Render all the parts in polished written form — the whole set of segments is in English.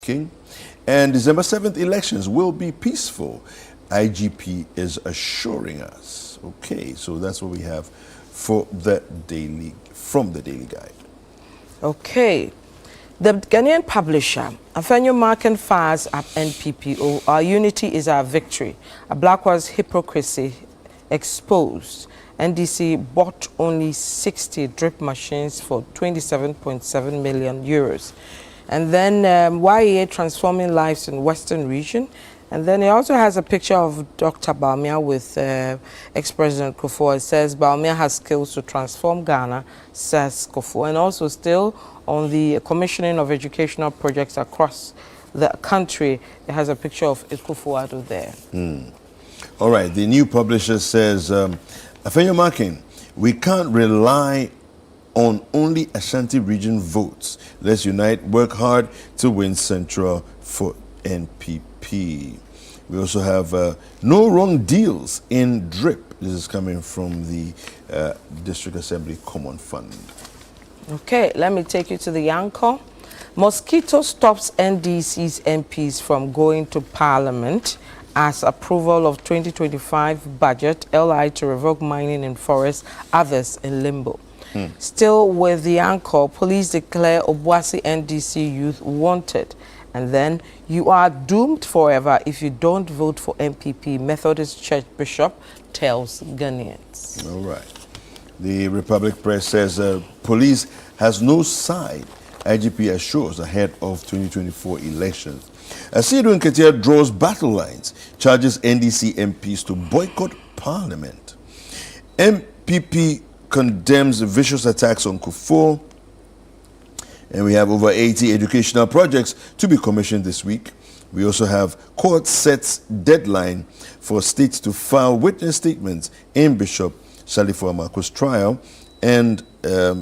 King. And December 7th elections will be peaceful, IGP is assuring us. Okay, so that's what we have for the daily, from the Daily Guide. Okay. The Ghanaian publisher, Afenyo Marken fires up NPPO. Our unity is our victory. A Blackwa's hypocrisy exposed. NDC bought only 60 drip machines for 27.7 million euros. And then YEA transforming lives in Western region. And then it also has a picture of Dr. Bawumia with ex-President Kufuor. It says Bawumia has skills to transform Ghana, says Kufuor. And also still on the commissioning of educational projects across the country, it has a picture of Kufuor there. All right, the new publisher says, Afenyo Marken, we can't rely on only Ashanti region votes. Let's unite, work hard to win Central for NPP. We also have no wrong deals in DRIP. This is coming from the District Assembly Common Fund. Okay, let me take you to the anchor. Mosquito stops NDC's MPs from going to Parliament as approval of 2025 budget, LI to revoke mining in forests, others in limbo. Still with the anchor, police declare Obuasi NDC youth wanted. And then, you are doomed forever if you don't vote for MPP, Methodist Church Bishop tells Ghanaians. All right. The Republic Press says police has no side, IGP assures ahead of 2024 elections. Asidu Nketia draws battle lines, charges NDC MPs to boycott Parliament. MPP condemns vicious attacks on Kufuor. And we have over 80 educational projects to be commissioned this week. We also have court sets deadline for states to file witness statements in Bishop Salifo Amako's trial. And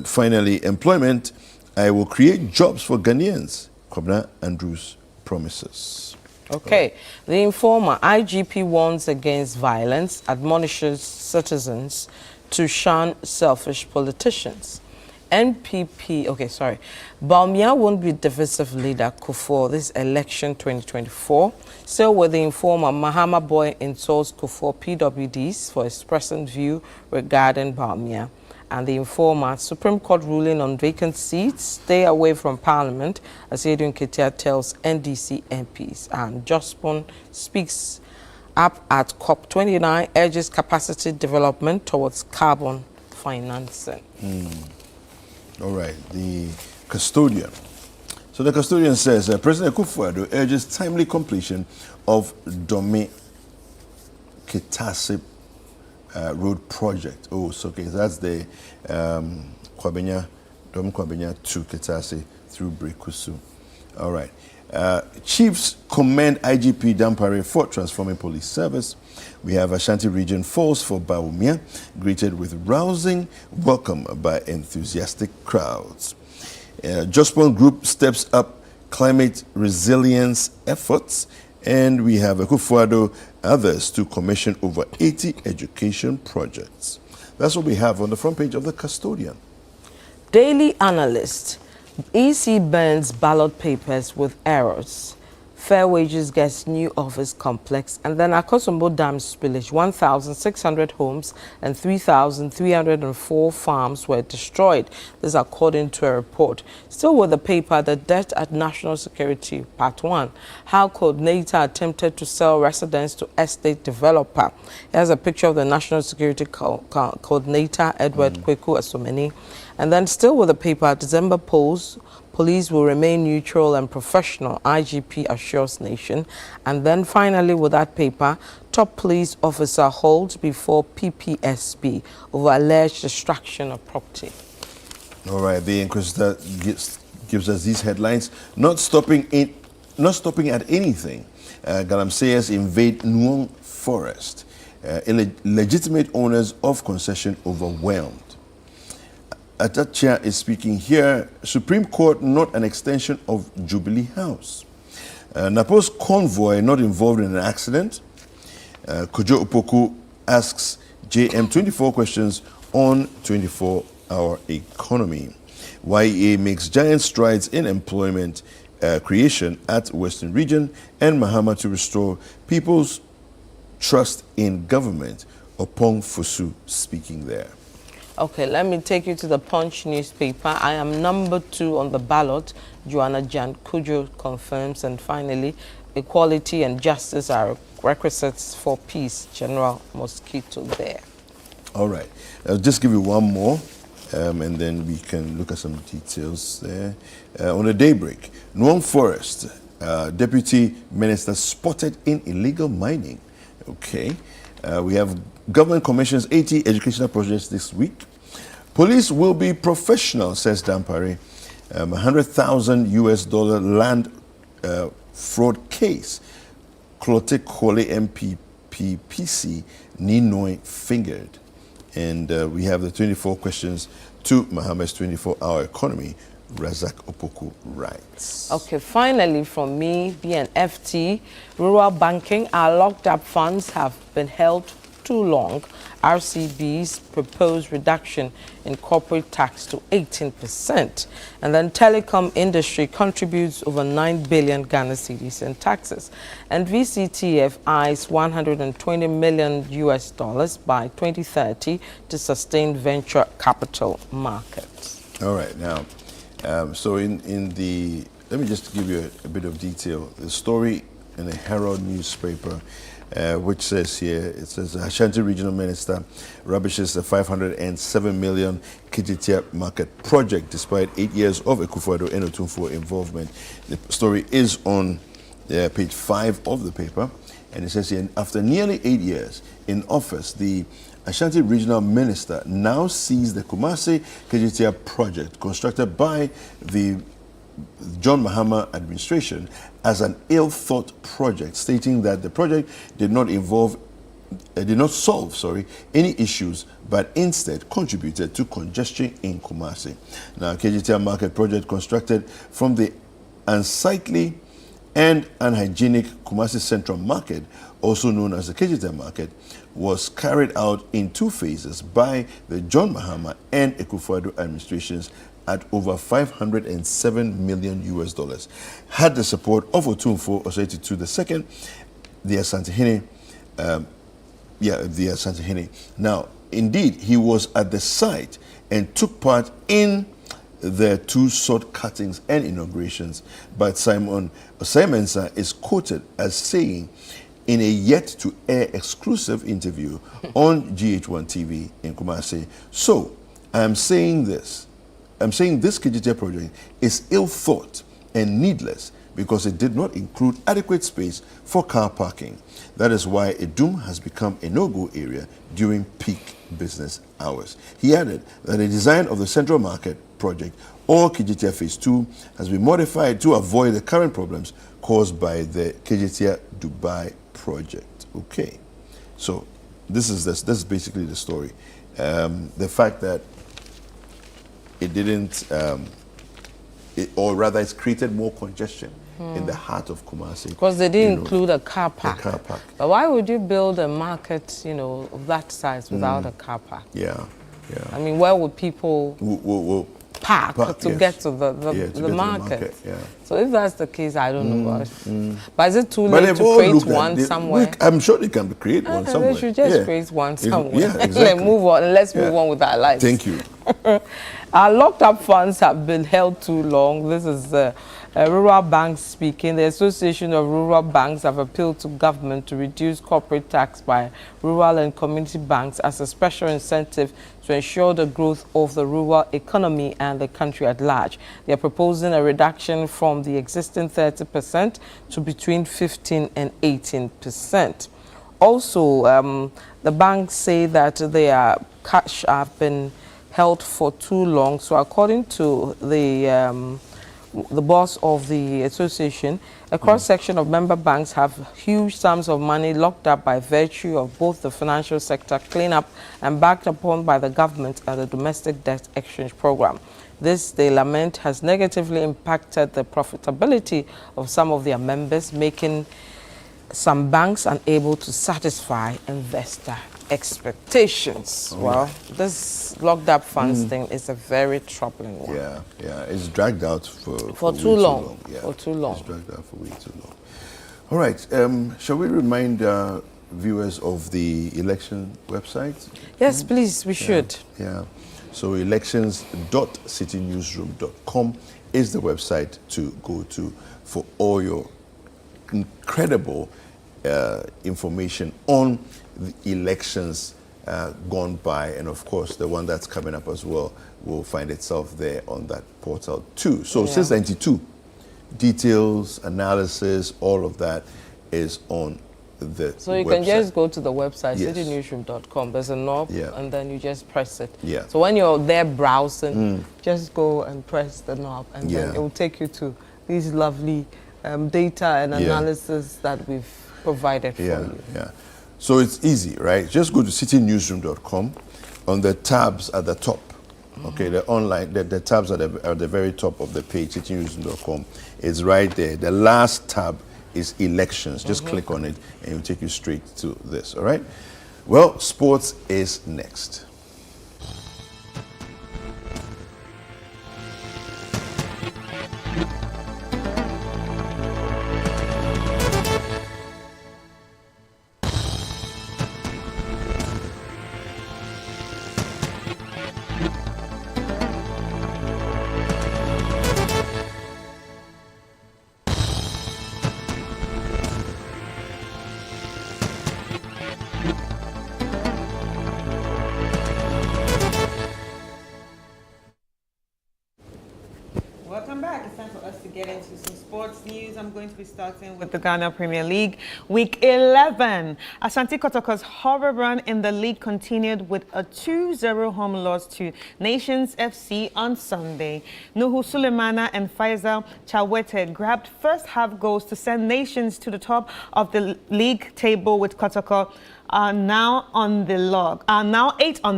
finally, employment. I will create jobs for Ghanaians. Kwabena Andrews promises. Okay. The Informer, IGP warns against violence, admonishes citizens to shun selfish politicians. NPP, okay, sorry. Bawumia won't be divisive leader Kufuor this election 2024. Still with the Informer, Mahama Boy insults Kufuor PWDs for expressing view regarding Bawumia. And the Informer, Supreme Court ruling on vacant seats, stay away from Parliament, as Asidu Nketia tells NDC MPs. And Jospon speaks up at COP29, urges capacity development towards carbon financing. All right, the custodian. So the custodian says President Kufuor urges timely completion of Dome Ketase road project. Oh, so okay, that's the Dome Kwabenya to Ketase through Brekusu. All right. Chiefs commend IGP Dampare for transforming police service. We have Ashanti region falls for Bawumia, greeted with rousing welcome by enthusiastic crowds. Jospon Group steps up climate resilience efforts, and we have Kufuor others to commission over 80 education projects. That's what we have on the front page of the Custodian. Daily Analyst. EC burns ballot papers with errors. Fair Wages gets new office complex. And then Akosombo Dam spillage, 1,600 homes and 3,304 farms were destroyed. This according to a report. Still with the paper, the debt at National Security, Part 1. How coordinator attempted to sell residence to estate developer. Here's a picture of the National Security coordinator, Edward Kwaku Asomeni. And then still with the paper, December polls, police will remain neutral and professional, IGP assures nation. And then finally with that paper, top police officer holds before PPSB over alleged destruction of property. All right, the Inquisitor gives us these headlines. Not stopping at anything. Galamseyers invade Nuong Forest. Legitimate owners of concession overwhelmed. Atachia is speaking here. Supreme Court not an extension of Jubilee House. Napo's convoy not involved in an accident. Kojo Upoku asks JM 24 questions on 24-hour economy. YEA makes giant strides in employment creation at Western Region, and Mahama to restore people's trust in government. Upon Fosu speaking there. Okay, let me take you to the Punch newspaper. I am number 2 on the ballot. Joanna Jan Kujo confirms. And finally, equality and justice are requisites for peace. General Mosquito there. All right. I'll just give you one more, and then we can look at some details there. On the Daybreak, Nuam Forest, Deputy Minister spotted in illegal mining. Okay. We have government commissions 80 educational projects this week. Police will be professional, says Dampare. $100,000 land fraud case. Clote Kole MPPC Ninoi fingered. And we have the 24 questions to Mohammed's 24-hour economy. Razak Opoku writes. Okay, finally from me, BNFT, rural banking, our locked up funds have been held too long. RCB's proposed reduction in corporate tax to 18%. And then telecom industry contributes over 9 billion Ghana cedis in taxes. And VCTF eyes $120 million US by 2030 to sustain venture capital markets. All right, now, so in the, let me just give you a bit of detail. The story in the Herald newspaper, which says here, it says Ashanti Regional Minister rubbishes the 507 million Kijitia market project despite 8 years of Akufo-Addo and Otumfuo involvement. The story is on page 5 of the paper, and it says here, after nearly 8 years in office, the Ashanti Regional Minister now sees the Kumasi Kijitia project constructed by the John Mahama administration as an ill-thought project, stating that the project did not solve any issues, but instead contributed to congestion in Kumasi. Now, Kijitia market project constructed from the unsightly and unhygienic Kumasi Central Market, also known as the Kijitia Market, was carried out in 2 phases by the John Mahama and Akufo-Addo administrations at over 507 million US, had the support of Otumfuo Osei II, the Asantehene, the Asantehene. Now, indeed, he was at the site and took part in the 2 sword cuttings and inaugurations, but Simon Osemensa is quoted as saying in a yet-to-air exclusive interview on GH1 TV in Kumasi, so I'm saying this Kijitia project is ill-thought and needless because it did not include adequate space for car parking. That is why Edum has become a no-go area during peak business hours. He added that the design of the Central Market project, or Kijitia Phase 2, has been modified to avoid the current problems caused by the Kijitia Dubai project. Okay, so this is basically the story. The fact that it didn't, or rather it's created more congestion in the heart of Kumasi. Because they didn't include a car park. A car park. But why would you build a market, of that size without a car park? Yeah, yeah. I mean, where would people park to yes. get to the market? Yeah. So if that's the case, I don't know. But is it too late to create one somewhere? I'm sure they can create one somewhere. They should just create one somewhere. Yeah, exactly. Let's move on with our lives. Thank you. Our locked up funds have been held too long. This is Rural Banks speaking. The Association of Rural Banks have appealed to government to reduce corporate tax by rural and community banks as a special incentive to ensure the growth of the rural economy and the country at large. They are proposing a reduction from the existing 30% to between 15 and 18%. Also, the banks say that their cash have been held for too long. So according to the boss of the association, a cross-section of member banks have huge sums of money locked up by virtue of both the financial sector cleanup and backed upon by the government and the domestic debt exchange program. This, they lament, has negatively impacted the profitability of some of their members, making some banks unable to satisfy investor expectations. Well, this locked up funds thing is a very troubling one. Yeah, it's dragged out for too way long. Yeah, For too long. It's dragged out for way too long. All right, shall we remind viewers of the election website? Yes, please, we should. Yeah. So elections.citynewsroom.com is the website to go to for all your incredible information on the elections gone by, and of course the one that's coming up as well will find itself there on that portal too. So since 92, details, analysis, all of that is on the So you website. can just go to the website, Yes. citynewsroom.com. There's a knob, and then you just press it. Yeah. So when you're there browsing, just go and press the knob, and then it will take you to these lovely data and analysis that we've provided for you. Yeah. So it's easy, right? Just go to citynewsroom.com on the tabs at the top. Okay, the online, the tabs at the very top of the page, citynewsroom.com, is right there. The last tab is elections. Just click on it and it will take you straight to this, all right? Well, sports is next. Welcome back. It's time for us to get into some sports news. I'm going to be starting with the Ghana Premier League, Week 11. Ashanti Kotoko's horror run in the league continued with a 2-0 home loss to Nations FC on Sunday. Nuhu Sulemana and Faisal Chawete grabbed first half goals to send Nations to the top of the league table, with Kotoko are now 8 on the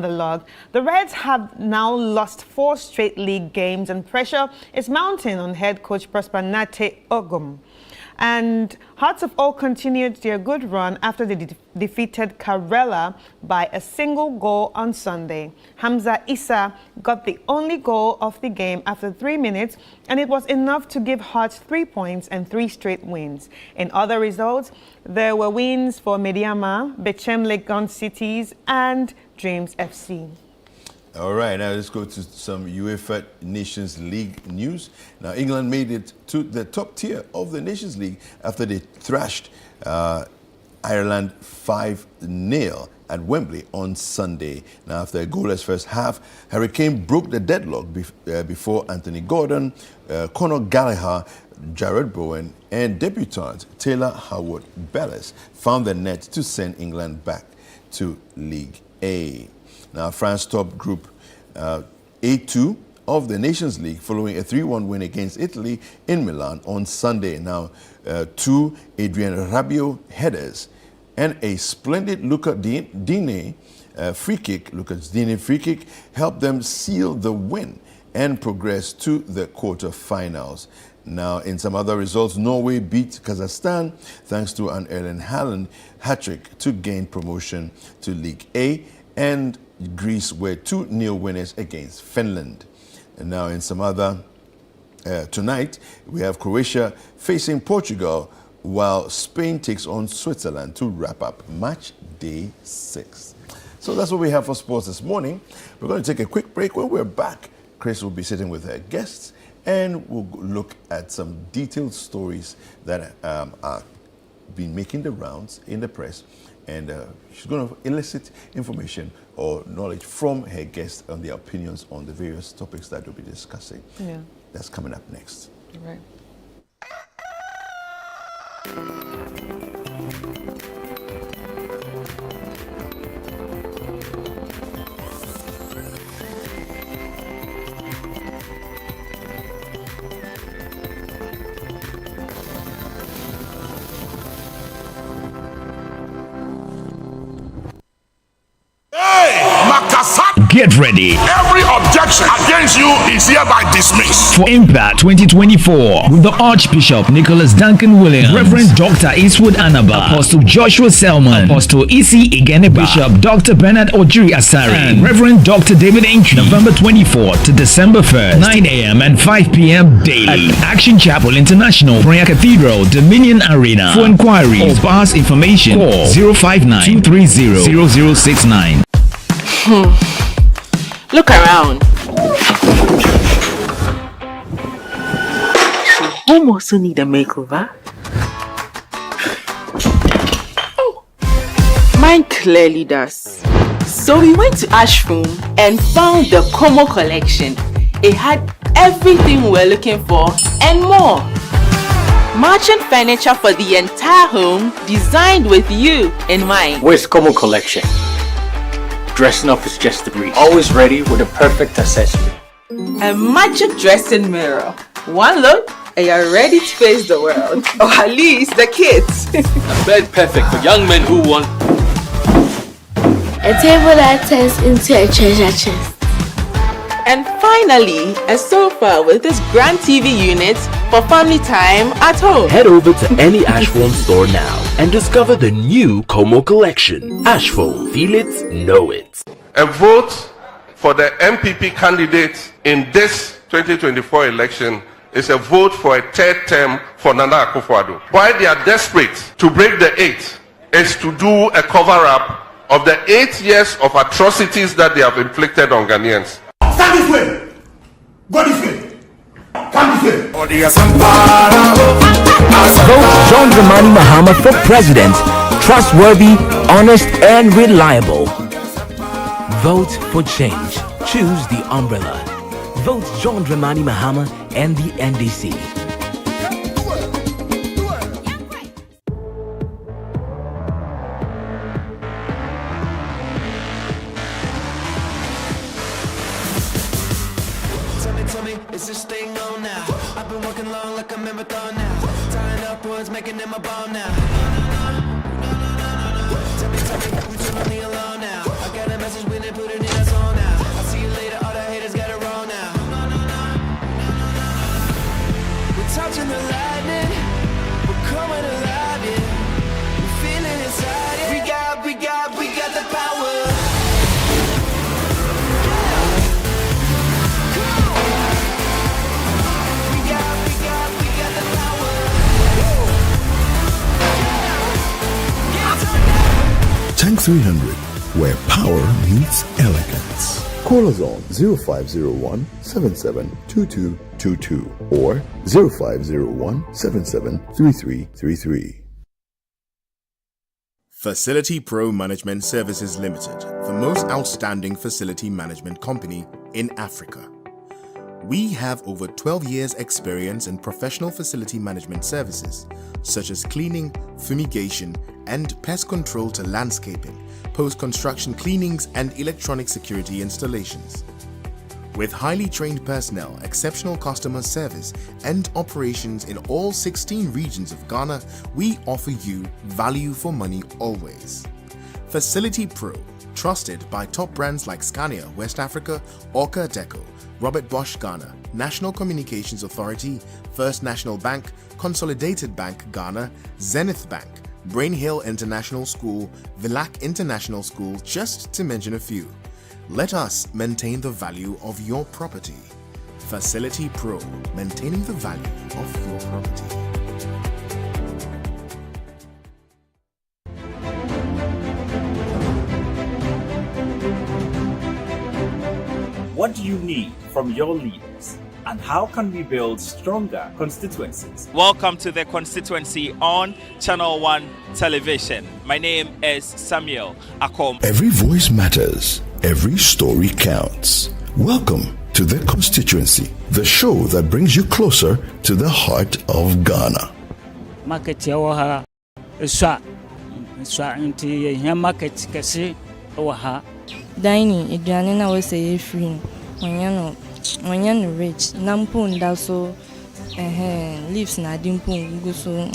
log. The Reds have now lost 4 straight league games, and pressure is mounting on head coach Prosper Nate Ogum. And Hearts of Oak continued their good run after they defeated Karela by a single goal on Sunday. Hamza Issa got the only goal of the game after 3 minutes, and it was enough to give Hearts 3 points and 3 straight wins. In other results, there were wins for Mediama, Bechem Legon Cities, and Dreams FC. All right, now let's go to some UEFA Nations League news. Now, England made it to the top tier of the Nations League after they thrashed Ireland 5-0 at Wembley on Sunday. Now, after a goalless first half, Harry Kane broke the deadlock before Anthony Gordon, Conor Gallagher, Jared Bowen, and debutant Taylor Howard-Bellis found the net to send England back to League A. Now, France topped Group A2 of the Nations League following a 3-1 win against Italy in Milan on Sunday. Now, 2 Adrien Rabiot headers and a splendid Lucas Digne free kick helped them seal the win and progress to the quarter-finals. Now, in some other results, Norway beat Kazakhstan thanks to an Erling Haaland hat-trick to gain promotion to League A, and Greece were 2-0 winners against Finland. And now in some other, tonight we have Croatia facing Portugal, while Spain takes on Switzerland to wrap up match day 6. So that's what we have for sports this morning. We're going to take a quick break. When we're back, Chris will be sitting with her guests, and we'll look at some detailed stories that are been making the rounds in the press. And she's going to elicit information or knowledge from her guests on their opinions on the various topics that we'll be discussing. Yeah. That's coming up next. All right. Get ready. Every objection against you is hereby dismissed. For Impact 2024 with the Archbishop Nicholas Duncan Williams, Reverend Dr. Eastwood Anaba, Apostle Joshua Selman, Apostle Isi Igeneba, Bishop Dr. Bernard Ojiri Asari, and Reverend Dr. David Entry. November 24th to December 1st, 9 a.m. and 5 p.m. daily at Action Chapel International, Prayer Cathedral, Dominion Arena. For inquiries or pass information, call 059-230-0069. Look around. Home also need a makeover. Oh, mine clearly does. So we went to Ashroom and found the Como collection. It had everything we're looking for and more. Matching furniture for the entire home, designed with you in mind. Where's Como collection? Dressing up is just a breeze. Always ready with a perfect accessory. A magic dressing mirror. One look and you're ready to face the world. Or at least the kids. A bed perfect for young men who want a table that turns into a treasure chest. And finally, a sofa with this grand TV unit for family time at home. Head over to any Ashphone store now and discover the new Como collection. Ashphone, feel it, know it. A vote for the MPP candidate in this 2024 election is a vote for a third term for Nana Akufo-Addo. Why they are desperate to break the 8 is to do a cover-up of the 8 years of atrocities that they have inflicted on Ghanaians. Stand this way. Go this way. Come this way. Vote John Dramani Mahama for president. Trustworthy, honest, and reliable. Vote for change. Choose the umbrella. Vote John Dramani Mahama and the NDC. Is this thing on now? I've been working long like a marathon now. Tying up words, making them a ball now. Tell me, we too lonely alone now. I got a message when they put it in a song now. I'll see you later, all the haters got it wrong now. We're touching the lightning, we're coming alive, yeah. We're feeling inside, yeah. We got the power. Tank 300, where power meets elegance. Call us on 0501 772222 or 0501 773333. Facility Pro Management Services Limited, the most outstanding facility management company in Africa. We have over 12 years experience in professional facility management services, such as cleaning, fumigation, and pest control to landscaping, post-construction cleanings, and electronic security installations. With highly trained personnel, exceptional customer service, and operations in all 16 regions of Ghana, we offer you value for money always. Facility Pro, trusted by top brands like Scania West Africa, Orca Deco, Robert Bosch Ghana, National Communications Authority, First National Bank, Consolidated Bank Ghana, Zenith Bank, Brain Hill International School, Villac International School, just to mention a few. Let us maintain the value of your property. Facility Pro, maintaining the value of your property. What do you need from your leaders? And how can we build stronger constituencies? Welcome to the constituency on Channel 1 Television. My name is Samuel Akom. Every voice matters. Every story counts. Welcome to the constituency, the show that brings you closer to the heart of Ghana. Market yawaha iswa nti here market kesi waha. Dining aduane na we say free no no rich nampo nda so leaves na dimpo go so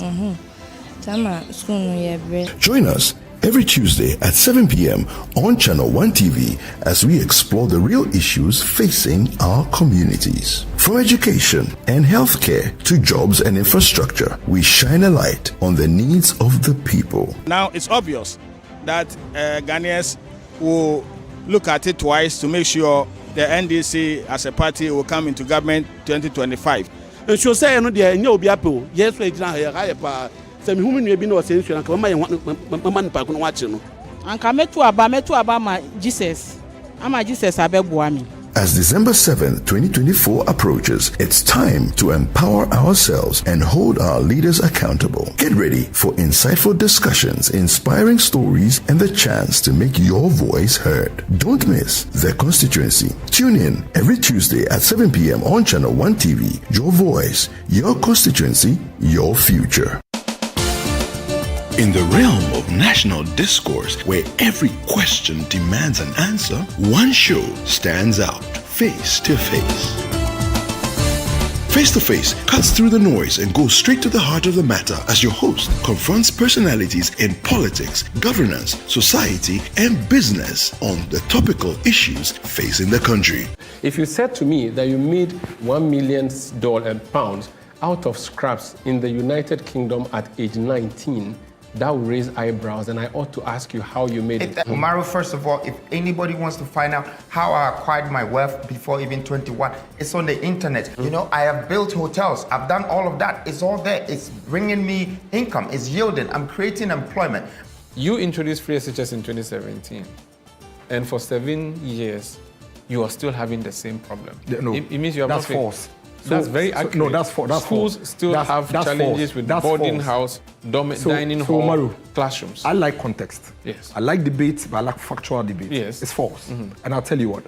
tama school no ye bre. Join us every Tuesday at 7 p.m. on Channel 1 TV as we explore the real issues facing our communities. From education and healthcare to jobs and infrastructure, we shine a light on the needs of the people. Now it's obvious that Ghanaians will look at it twice to make sure the NDC as a party will come into government 2025. Ensure say no dey nya obi apel yes we gina ha pa say me hu me bi na o say ensure na mama nipa ko no wa che no anka metu aba ma Jesus abegboa mi. As December 7th, 2024 approaches, it's time to empower ourselves and hold our leaders accountable. Get ready for insightful discussions, inspiring stories, and the chance to make your voice heard. Don't miss The Constituency. Tune in every Tuesday at 7 p.m. on Channel 1 TV. Your voice, your constituency, your future. In the realm of national discourse, where every question demands an answer, one show stands out: Face to Face. Face to Face cuts through the noise and goes straight to the heart of the matter as your host confronts personalities in politics, governance, society, and business on the topical issues facing the country. If you said to me that you made £1 million out of scraps in the United Kingdom at age 19, that will raise eyebrows, and I ought to ask you how you made it. Umaru, first of all, if anybody wants to find out how I acquired my wealth before even 21, it's on the internet. You know, I have built hotels. I've done all of that. It's all there. It's bringing me income. It's yielding. I'm creating employment. You introduced free SHS in 2017, and for 7 years, you are still having the same problem. No, it means you have that's not false. That's very accurate. No, that's false. Schools still have challenges with boarding house, dining hall, Umaru, classrooms. I like context. Yes. I like debate, but I like factual debate. Yes. It's false. And I'll tell you what.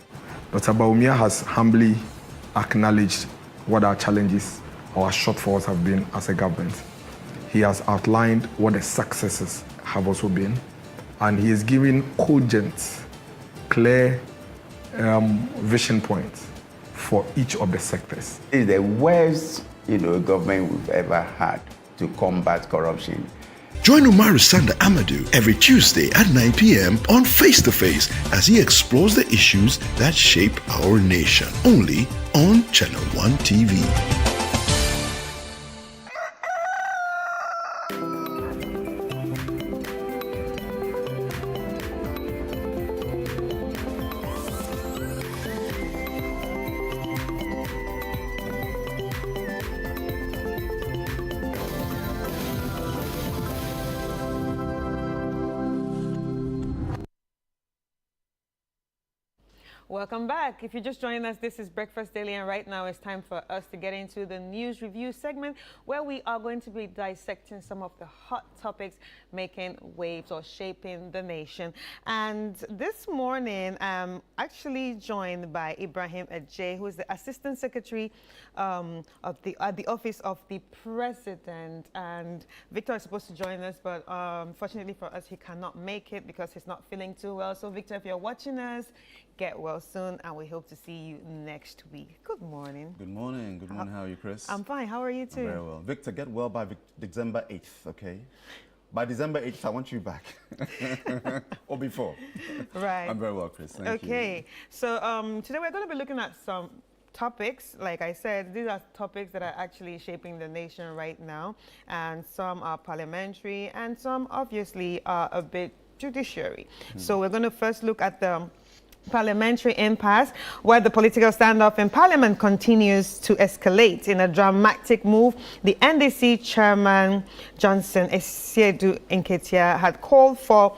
Dr. Bawumia has humbly acknowledged what our challenges or our shortfalls have been as a government. He has outlined what the successes have also been. And he is giving cogent, clear vision points for each of the sectors. It's the worst, government we've ever had to combat corruption. Join Umaru Sanda Amadou every Tuesday at 9 p.m. on Face to Face as he explores the issues that shape our nation. Only on Channel 1 TV. Welcome back. If you're just joining us, this is Breakfast Daily, and right now it's time for us to get into the news review segment where we are going to be dissecting some of the hot topics making waves or shaping the nation. And this morning, I'm actually joined by Ibrahim Ajay, who is the Assistant Secretary at the Office of the President. And Victor is supposed to join us, but fortunately for us, he cannot make it because he's not feeling too well. So Victor, if you're watching us, get well soon, and we hope to see you next week. Good morning. Good morning. Good morning. How are you, Chris? I'm fine. How are you too? I'm very well. Victor, get well by December 8th, okay? By December 8th, I want you back. Or before. Right. I'm very well, Chris. Thank you. Okay. So today we're going to be looking at some topics. Like I said, these are topics that are actually shaping the nation right now. And some are parliamentary, and some obviously are a bit judiciary. So we're going to first look at the parliamentary impasse, where the political standoff in parliament continues to escalate. In a dramatic move, the NDC chairman Johnson Esiedu Nketia had called for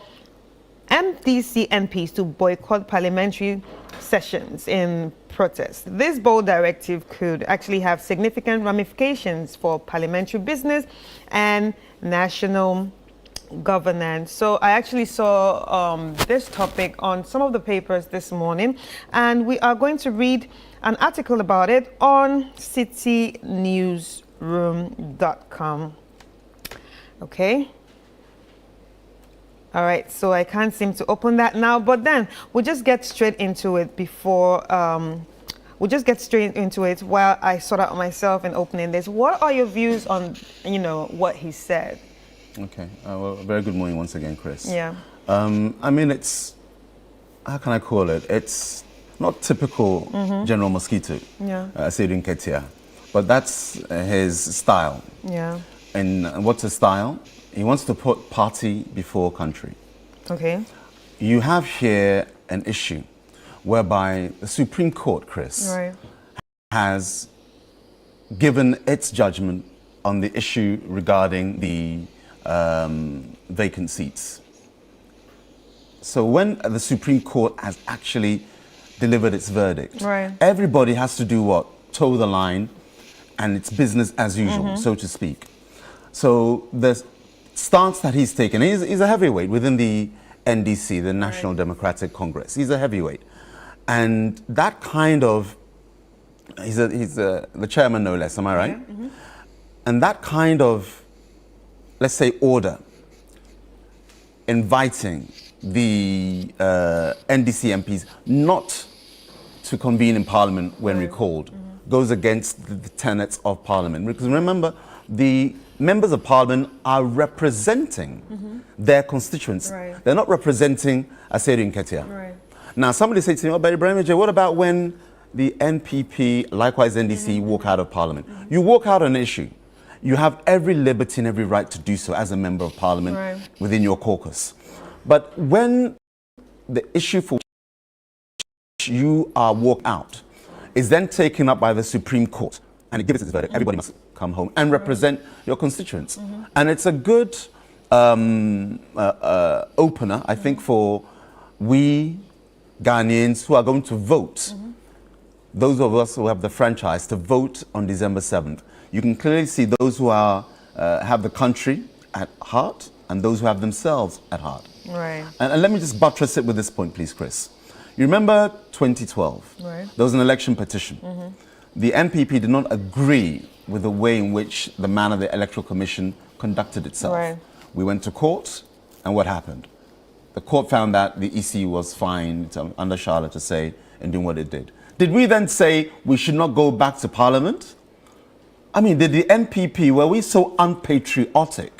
MDC MPs to boycott parliamentary sessions in protest. This bold directive could actually have significant ramifications for parliamentary business and national governance. So I actually saw this topic on some of the papers this morning, and we are going to read an article about it on citynewsroom.com. Okay. All right, so I can't seem to open that now, but then we'll just get straight into it while I sort out myself in opening this. What are your views on, what he said? Okay. Well, very good morning once again, Chris. Yeah. I mean, it's, how can I call it? It's not typical General Mosquito, Yeah. Seydou Nketia, but that's his style. Yeah. And what's his style? He wants to put party before country. Okay. You have here an issue whereby the Supreme Court, Chris, Right. has given its judgment on the issue regarding the vacant seats. So when the Supreme Court has actually delivered its verdict, Right. everybody has to do what? Toe the line, and it's business as usual, so to speak. So the stance that he's taken, he's a heavyweight within the NDC, the National Democratic Congress. He's a heavyweight. And that kind of, he's the chairman no less, am I right? Yeah. And that kind of, let's say, order, inviting the NDC MPs not to convene in Parliament when recalled, goes against the tenets of Parliament. Because remember, the members of Parliament are representing their constituents. Right. They're not representing Seydou Nketia. Right. Now, somebody said to me, oh, but Ibrahim, what about when the NPP, likewise NDC, walk out of Parliament? You walk out on an issue. You have every liberty and every right to do so as a member of Parliament within your caucus. But when the issue for which you are walked out is then taken up by the Supreme Court and it gives its verdict, everybody must come home and represent your constituents. And it's a good opener, I think, for we Ghanaians who are going to vote, those of us who have the franchise, to vote on December 7th. You can clearly see those who are have the country at heart and those who have themselves at heart. Right. And let me just buttress it with this point, please, Chris. You remember 2012? Right. There was an election petition. The NPP did not agree with the way in which the manner the Electoral Commission conducted itself. Right. We went to court, and what happened? The court found that the EC was fine under Charlotte to say in doing what it did. Did we then say we should not go back to Parliament? I mean, did the NPP, were we so unpatriotic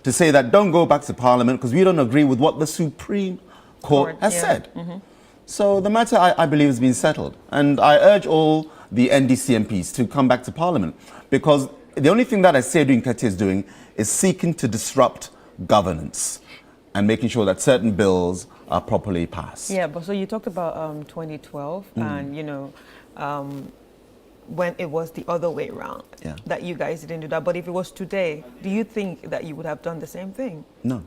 to say that don't go back to Parliament because we don't agree with what the Supreme Court has said? So the matter, I believe, has been settled. And I urge all the NDC MPs to come back to Parliament because the only thing that Seydou Nketia is doing is seeking to disrupt governance and making sure that certain bills are properly passed. Yeah, but so you talked about 2012 and, you know, when it was the other way around, that you guys didn't do that. But if it was today, do you think that you would have done the same thing? No.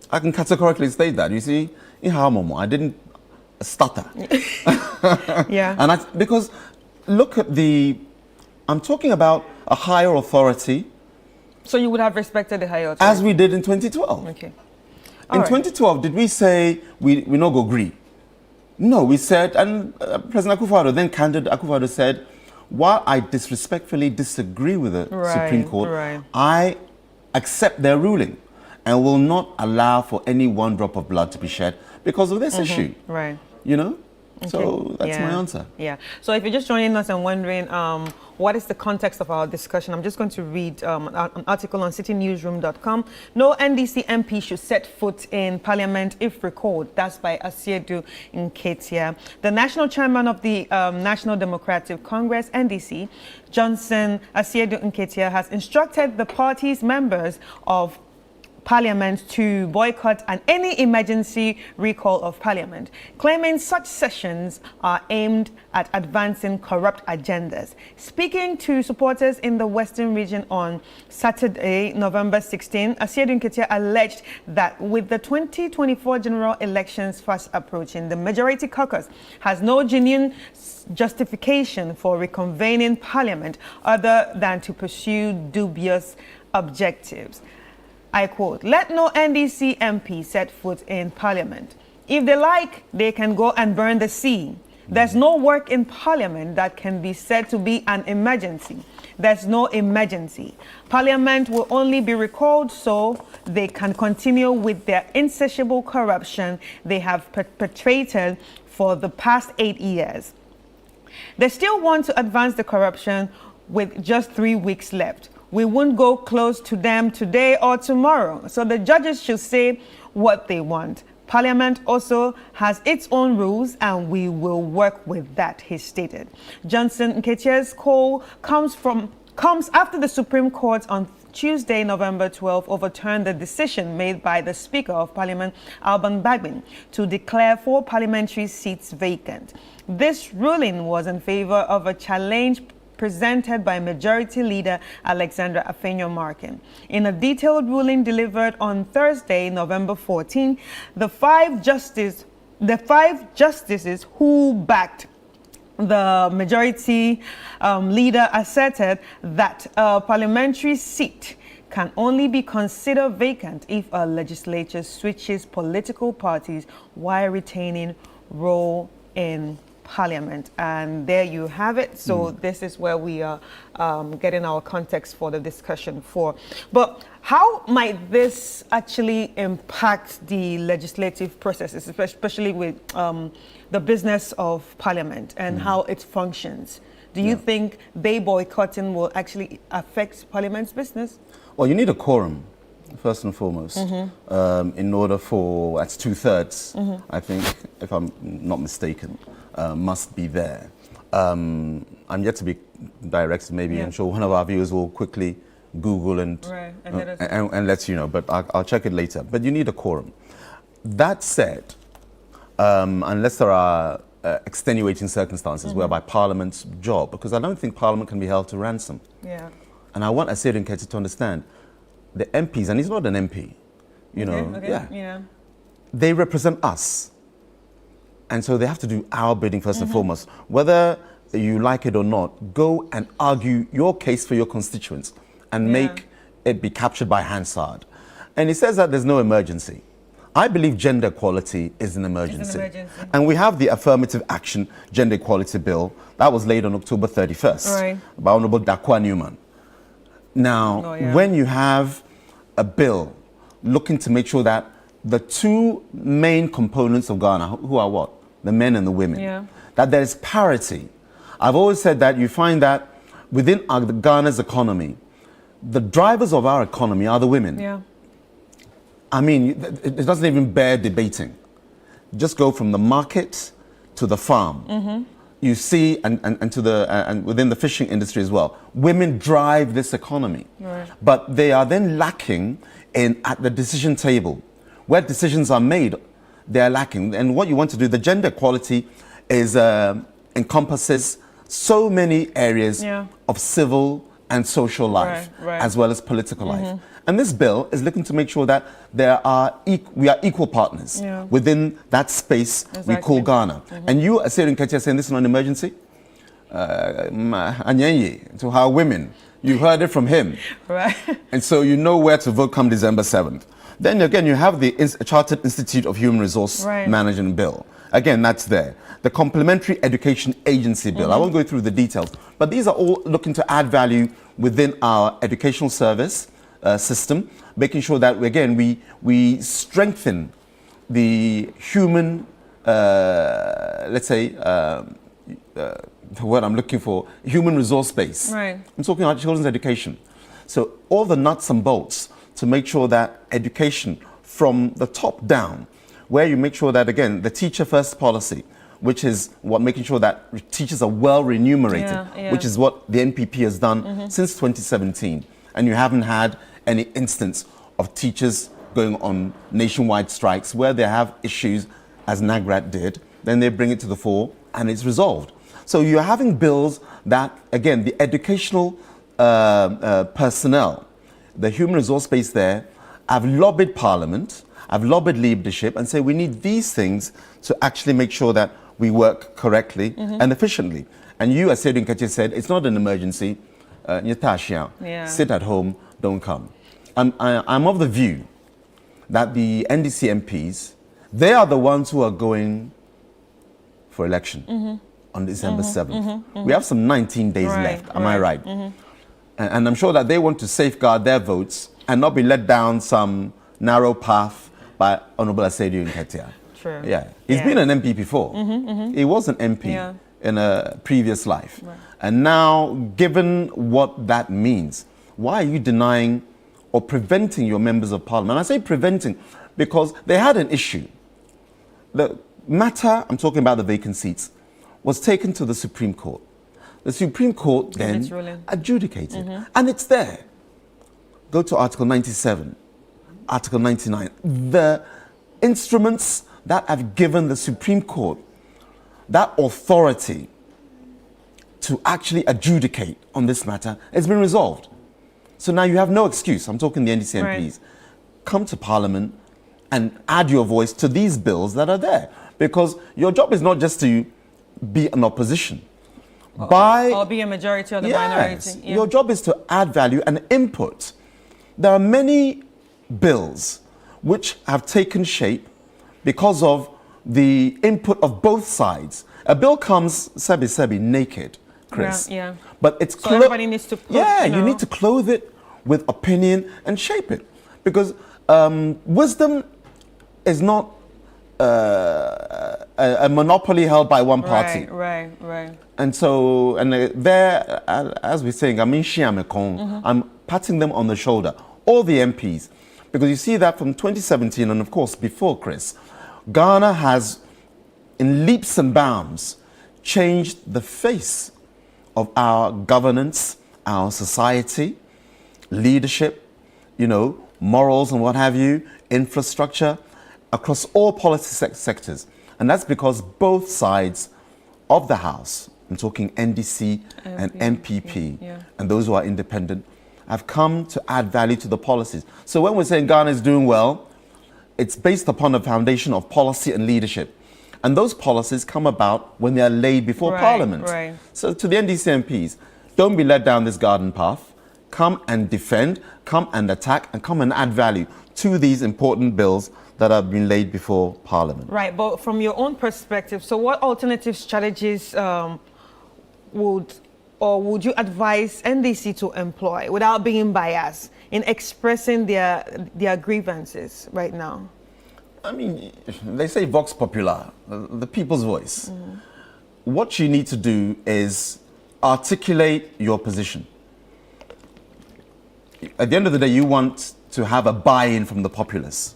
I can categorically state that. You see, in Hamomo, I didn't stutter. Yeah. And because look at I'm talking about a higher authority. So you would have respected the higher authority? As we did in 2012. Okay. In 2012, did we say we not go agree? No, we said, and President Akufo-Addo, then candidate Akufo-Addo said, while I disrespectfully disagree with the Supreme Court, I accept their ruling and will not allow for any one drop of blood to be shed because of this issue. Right. You know? Okay. So that's my answer. Yeah. So if you're just joining us and wondering what is the context of our discussion, I'm just going to read an article on citynewsroom.com. No NDC MP should set foot in Parliament if recalled. That's by Seydou Nketia. The national chairman of the National Democratic Congress, NDC, Johnson Seydou Nketia, has instructed the party's members of Parliament to boycott any emergency recall of Parliament, claiming such sessions are aimed at advancing corrupt agendas. Speaking to supporters in the Western region on Saturday, November 16, Seydou Nketia alleged that with the 2024 general elections fast approaching, the majority caucus has no genuine justification for reconvening Parliament other than to pursue dubious objectives. I quote, "Let no NDC MP set foot in Parliament. If they like, they can go and burn the sea. There's no work in Parliament that can be said to be an emergency. There's no emergency. Parliament will only be recalled so they can continue with their insatiable corruption they have perpetrated for the past 8 years. They still want to advance the corruption with just 3 weeks left. We won't go close to them today or tomorrow. So the judges should say what they want. Parliament also has its own rules and we will work with that, he stated. Johnson Nketiah's call comes after the Supreme Court on Tuesday, November 12, overturned the decision made by the Speaker of Parliament, Alban Bagbin, to declare 4 parliamentary seats vacant. This ruling was in favor of a challenge presented by Majority Leader Alexandra Afenyo-Markin. In a detailed ruling delivered on Thursday, November 14, the five justices who backed the majority leader asserted that a parliamentary seat can only be considered vacant if a legislature switches political parties while retaining role in Parliament. And there you have it. So this is where we are getting our context for the discussion for. But how might this actually impact the legislative processes, especially with the business of Parliament and how it functions? Do you think they boycotting will actually affect Parliament's business? Well, you need a quorum, first and foremost, in order for, that's 2/3, I think, if I'm not mistaken, must be there. I'm yet to be directed, maybe, I'm sure one of our viewers will quickly Google and let you know, but I'll check it later. But you need a quorum. That said, unless there are extenuating circumstances whereby Parliament's job, because I don't think Parliament can be held to ransom. Yeah. And I want Asiedu Nketiah to understand, the MPs, and he's not an MP, you know, they represent us. And so they have to do our bidding first and foremost. Whether you like it or not, go and argue your case for your constituents and make it be captured by Hansard. And he says that there's no emergency. I believe gender equality is an emergency. And we have the Affirmative Action Gender Equality Bill that was laid on October 31st by Honorable Dakwa Newman. Now, when you have a bill looking to make sure that the 2 main components of Ghana, who are what? The men and the women. That there is parity. I've always said that you find that within Ghana's economy, the drivers of our economy are the women. I mean, it doesn't even bear debating. Just go from the market to the farm. You see, and to the and within the fishing industry as well, women drive this economy. But they are then lacking at the decision table. Where decisions are made, they are lacking. And what you want to do, the gender equality is encompasses so many areas of civil and social life, as well as political life. And this bill is looking to make sure that we are equal partners within that space we call Ghana. And you, Asiedu Nketiah, saying this is not an emergency? To our women, you heard it from him. And so you know where to vote come December 7th. Then again, you have the Chartered Institute of Human Resource Management Bill. Again, that's there. The Complementary Education Agency Bill. I won't go through the details, but these are all looking to add value within our educational service system, making sure that, again, we strengthen the human, let's say, the word I'm looking for, human resource base. I'm talking about children's education. So all the nuts and bolts to make sure that education from the top down, where you make sure that, again, the teacher first policy, which is what making sure that teachers are well remunerated, which is what the NPP has done since 2017. And you haven't had any instance of teachers going on nationwide strikes where they have issues, as NAGRAT did, then they bring it to the fore and it's resolved. So you're having bills that, again, the educational personnel, the human resource base there, have lobbied Parliament, have lobbied leadership and say we need these things to actually make sure that we work correctly and efficiently. And you, as Asiedu Nketiah said, it's not an emergency. Sit at home, don't come. I'm of the view that the NDC MPs, they are the ones who are going for election on December 7th. We have some 19 days left, am I right? And I'm sure that they want to safeguard their votes and not be led down some narrow path by Honorable Asiedu Nketiah. True. Yeah, he's been an MP before. He was an MP in a previous life. And now, given what that means, Why are you denying or preventing your members of parliament? And I say preventing because they had an issue. The matter, I'm talking about the vacant seats, was taken to the Supreme Court. The Supreme Court then adjudicated, and it's there. Go to Article 97, Article 99. The instruments that have given the Supreme Court that authority to actually adjudicate on this matter has been resolved. So now you have no excuse. I'm talking the NDC MPs. Come to Parliament and add your voice to these bills that are there. Because your job is not just to be an opposition. Or be a majority or the minority. Yeah. Your job is to add value and input. There are many bills which have taken shape because of the input of both sides. A bill comes, sebi, naked, Chris. Yeah. But it's so everybody needs to put, you need to clothe it with opinion and shape it. Because wisdom is not a monopoly held by one party. Right. And so, there, as we're saying, I'm patting them on the shoulder, all the MPs. Because you see that from 2017, and of course before, Chris, Ghana has, in leaps and bounds, changed the face of our governance, our society, leadership, morals and what have you, infrastructure, across all policy sectors. And that's because both sides of the House, I'm talking NDC and MPP, and those who are independent, have come to add value to the policies. So when we're saying Ghana is doing well, it's based upon a foundation of policy and leadership. And those policies come about when they are laid before Parliament. So to the NDC MPs, don't be led down this garden path. Come and defend, come and attack, and come and add value to these important bills that have been laid before Parliament. Right, but from your own perspective, so what alternative strategies would you advise NDC to employ without being biased in expressing their grievances right now? I mean, they say vox populi, the people's voice. What you need to do is articulate your position. At the end of the day, you want to have a buy-in from the populace.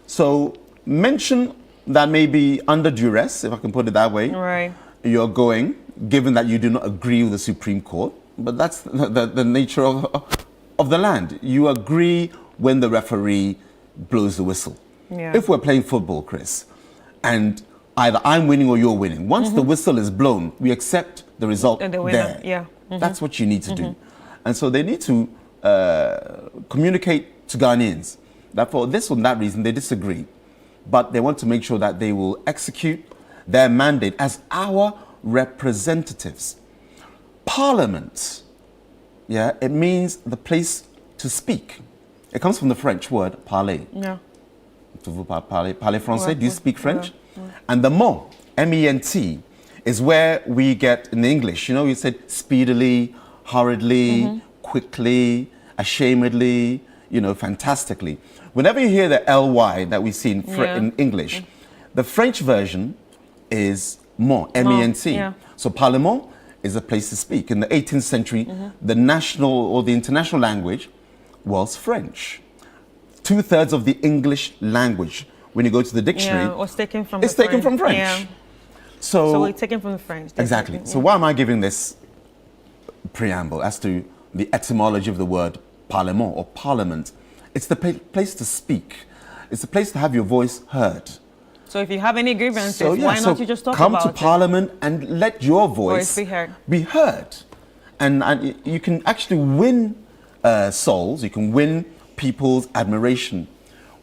So mention that maybe under duress, if I can put it that way, you're going, given that you do not agree with the Supreme Court, but that's the nature of the land. You agree when the referee blows the whistle. If we're playing football, Chris, and either I'm winning or you're winning, once the whistle is blown, we accept the result there. That's what you need to do. And so they need to communicate to Ghanaians that for this or that reason they disagree, but they want to make sure that they will execute their mandate as our representatives. Parliament, it means the place to speak. It comes from the French word parler. Parler français, do you speak French? And the mot, M-E-N-T, is where we get in English, you said speedily, hurriedly, quickly, ashamedly, fantastically. Whenever you hear the L-Y that we see in English, the French version is mot, M-E-N-T. So Parlement is a place to speak. In the 18th century, the national or the international language was French. 2/3 of the English language, when you go to the dictionary, was taken from French. So we're taken from the French. Exactly. So why am I giving this preamble as to the etymology of the word parlement or parliament? It's the place to speak. It's the place to have your voice heard. So if you have any grievances, why not you just talk about it? Come to Parliament and let your voice be heard. And you can actually win souls, you can win people's admiration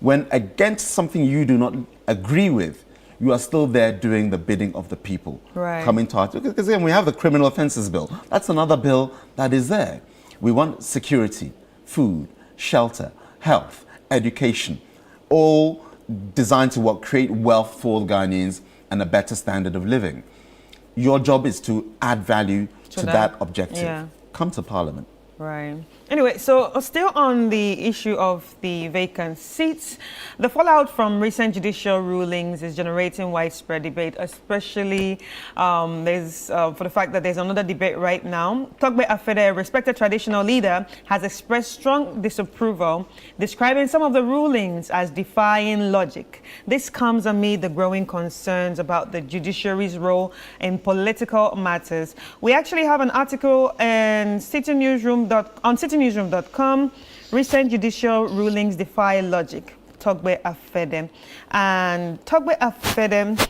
when against something you do not agree with, you are still there doing the bidding of the people. Coming to us. Because then we have the criminal offences bill. That's another bill that is there. We want security, food, shelter, health, education, all designed to create wealth for Ghanaians and a better standard of living. Your job is to add value to that objective. Come to Parliament. Right. Anyway, so still on the issue of the vacant seats, the fallout from recent judicial rulings is generating widespread debate, especially for the fact that there's another debate right now. Togbe Afede, a respected traditional leader, has expressed strong disapproval, describing some of the rulings as defying logic. This comes amid the growing concerns about the judiciary's role in political matters. We actually have an article on citynewsroom.com, recent judicial rulings defy logic, Togbe Afede. And Togbe Afede,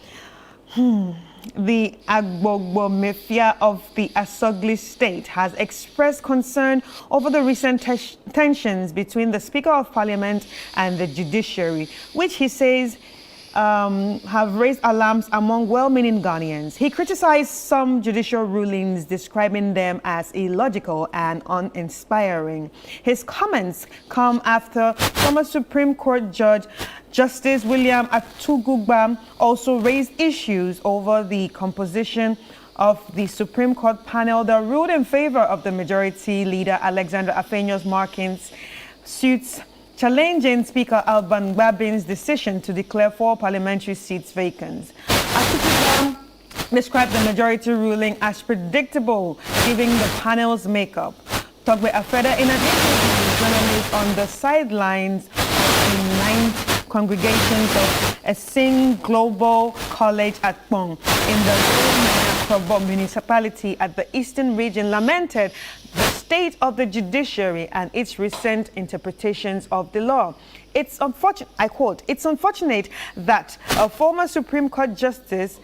the Agbogbo Mafia of the Asogli state, has expressed concern over the recent tensions between the Speaker of Parliament and the judiciary, which he says have raised alarms among well-meaning Ghanaians. He criticized some judicial rulings, describing them as illogical and uninspiring. His comments come after former Supreme Court Judge Justice William Atugugba also raised issues over the composition of the Supreme Court panel that ruled in favor of the majority leader Alexander Afenyo's Markins suits, challenging Speaker Alban Gbabin's decision to declare 4 parliamentary seats vacant. Atugugba described the majority ruling as predictable, given the panel's makeup. Togbe Afede, in an interview with journalists on the sidelines of the 9th congregations of Essing Global College at Pong in the Krobo municipality at the Eastern region, lamented the state of the judiciary and its recent interpretations of the law. It's unfortunate, I quote, "It's unfortunate that a former Supreme Court justice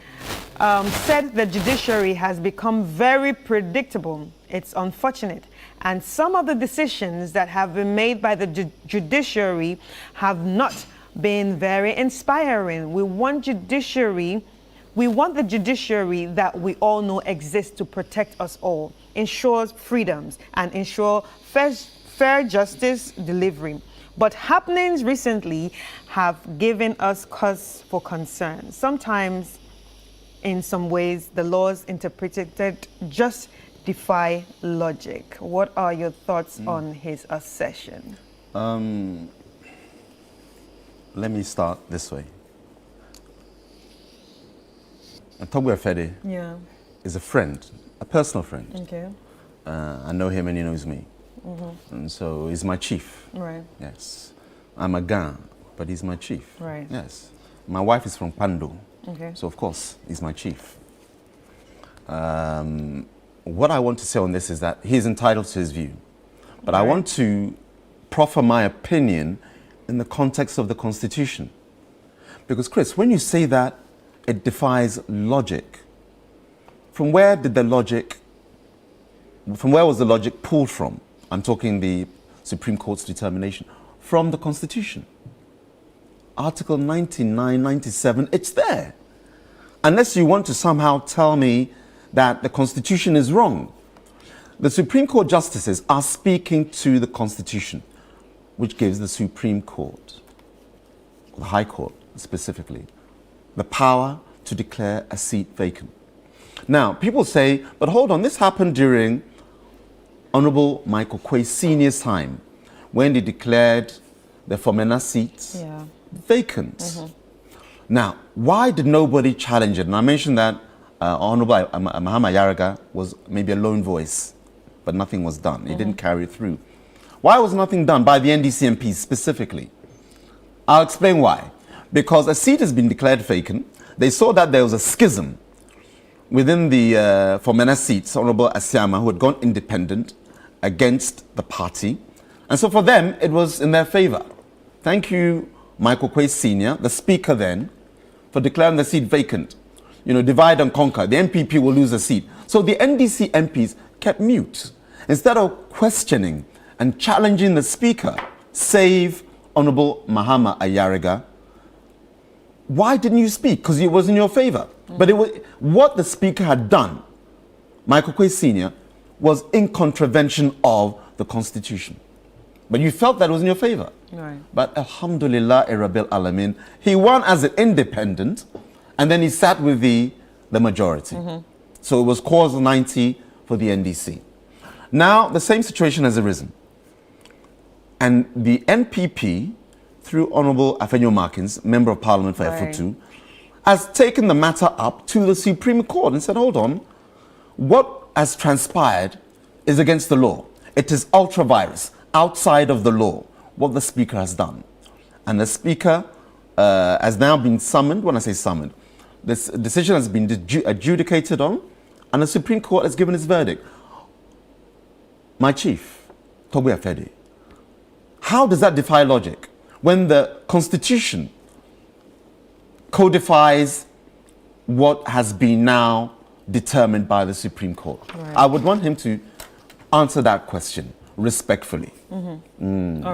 said the judiciary has become very predictable. It's unfortunate. And some of the decisions that have been made by the judiciary have not been very inspiring. We want the judiciary that we all know exists to protect us all, ensures freedoms, and ensure fair justice delivery. But happenings recently have given us cause for concern. Sometimes, in some ways, the laws interpreted just defy logic." What are your thoughts on his assertion? Let me start this way. Togbe Afede is a friend, a personal friend. Okay. I know him and he knows me. And so he's my chief. Right. Yes. I'm a Gan, but he's my chief. Right. Yes. My wife is from Pando. Okay. So of course, he's my chief. What I want to say on this is that he's entitled to his view. But I want to proffer my opinion in the context of the Constitution. Because Chris, when you say that it defies logic, from where was the logic pulled from? I'm talking the Supreme Court's determination. From the Constitution. Article 99, 97, it's there. Unless you want to somehow tell me that the Constitution is wrong. The Supreme Court justices are speaking to the Constitution, which gives the Supreme Court, the High Court specifically, the power to declare a seat vacant. Now, people say, but hold on, this happened during Honorable Michael Quay Sr.'s time, when they declared the Fomena seats vacant. Now, why did nobody challenge it? And I mentioned that Honorable Mahama Yaraga was maybe a lone voice, but nothing was done. He didn't carry it through. Why was nothing done by the NDC MPs specifically? I'll explain why. Because a seat has been declared vacant. They saw that there was a schism within the Fomena seats, Honorable Asiama, who had gone independent against the party. And so for them, it was in their favor. Thank you, Michael Quay Sr., the speaker then, for declaring the seat vacant. You know, divide and conquer. The MPP will lose a seat. So the NDC MPs kept mute. Instead of questioning and challenging the speaker, save Honorable Mahama Ayariga, why didn't you speak? Because it was in your favor. But it was, what the speaker had done, Michael Quay Sr., was in contravention of the Constitution. But you felt that it was in your favor. Right. But Alhamdulillah, Rabbil Alamin, he won as an independent, and then he sat with the majority. So it was cause 90 for the NDC. Now, the same situation has arisen. And the NPP, through Honorable Afenyo Markins, Member of Parliament for Efutu, has taken the matter up to the Supreme Court and said, hold on, what has transpired is against the law. It is ultra-virus, outside of the law, what the Speaker has done. And the Speaker has now been summoned. When I say summoned, this decision has been adjudicated on, and the Supreme Court has given its verdict. My chief, Tobu Afede, how does that defy logic when the Constitution codifies what has been now determined by the Supreme Court? Right. I would want him to answer that question respectfully. All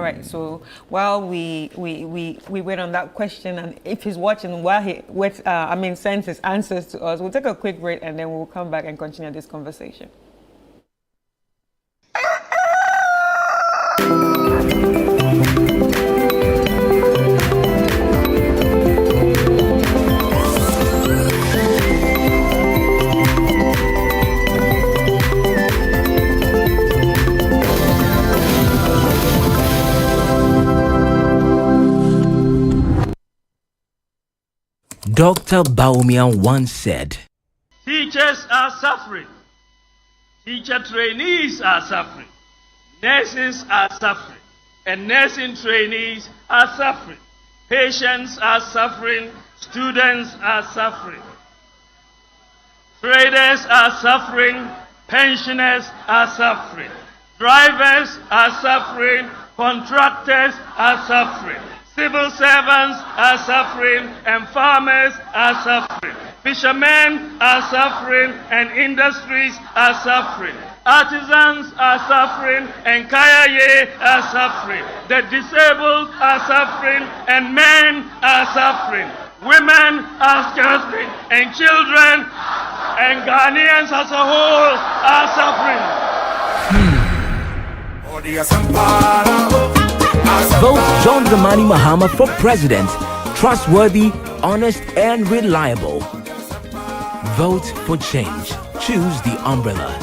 right, so while we wait on that question, and if he's watching while he sends his answers to us, we'll take a quick break and then we'll come back and continue this conversation. Dr. Baumian once said, teachers are suffering, teacher trainees are suffering, nurses are suffering, and nursing trainees are suffering, patients are suffering, students are suffering, traders are suffering, pensioners are suffering, drivers are suffering, contractors are suffering, civil servants are suffering, and farmers are suffering. Fishermen are suffering, and industries are suffering. Artisans are suffering, and kayaye are suffering. The disabled are suffering, and men are suffering. Women are suffering, and children and Ghanaians as a whole are suffering. Vote John Dramani Mahama for president. Trustworthy, honest, and reliable. Vote for change. Choose the umbrella.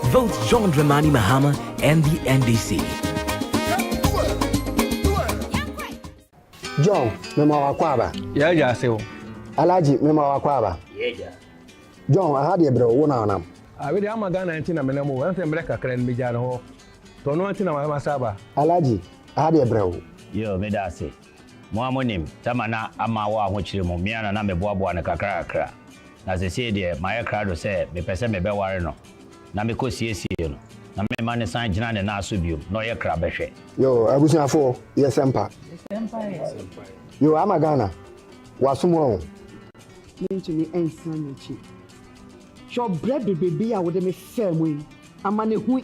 Vote John Dramani Mahama and the NDC. John, mema wakwaba. Yeah, so. Alaji, mema wakwaba. Yeah. John, I had a bro, one on them. I really am a gun and Tina Menamo, and Breca Cran Mijano. Tono Tina Masaba. Alaji. Ade bravo. Yo, me da se. Mo amonim, tamana ama wa ahochire mo miana na meboaboa ne kakra. Na se se de my crowd say me pese me be ware no. Na me ko siesie no. Na me ma ne san gina ne na aso biom. No ye kra behwe. Yo, abusuafo, yes empa. Yo, amagana. Wasumo. Mentumi ensan echi. Sho bread baby a wo de me fam amane hu.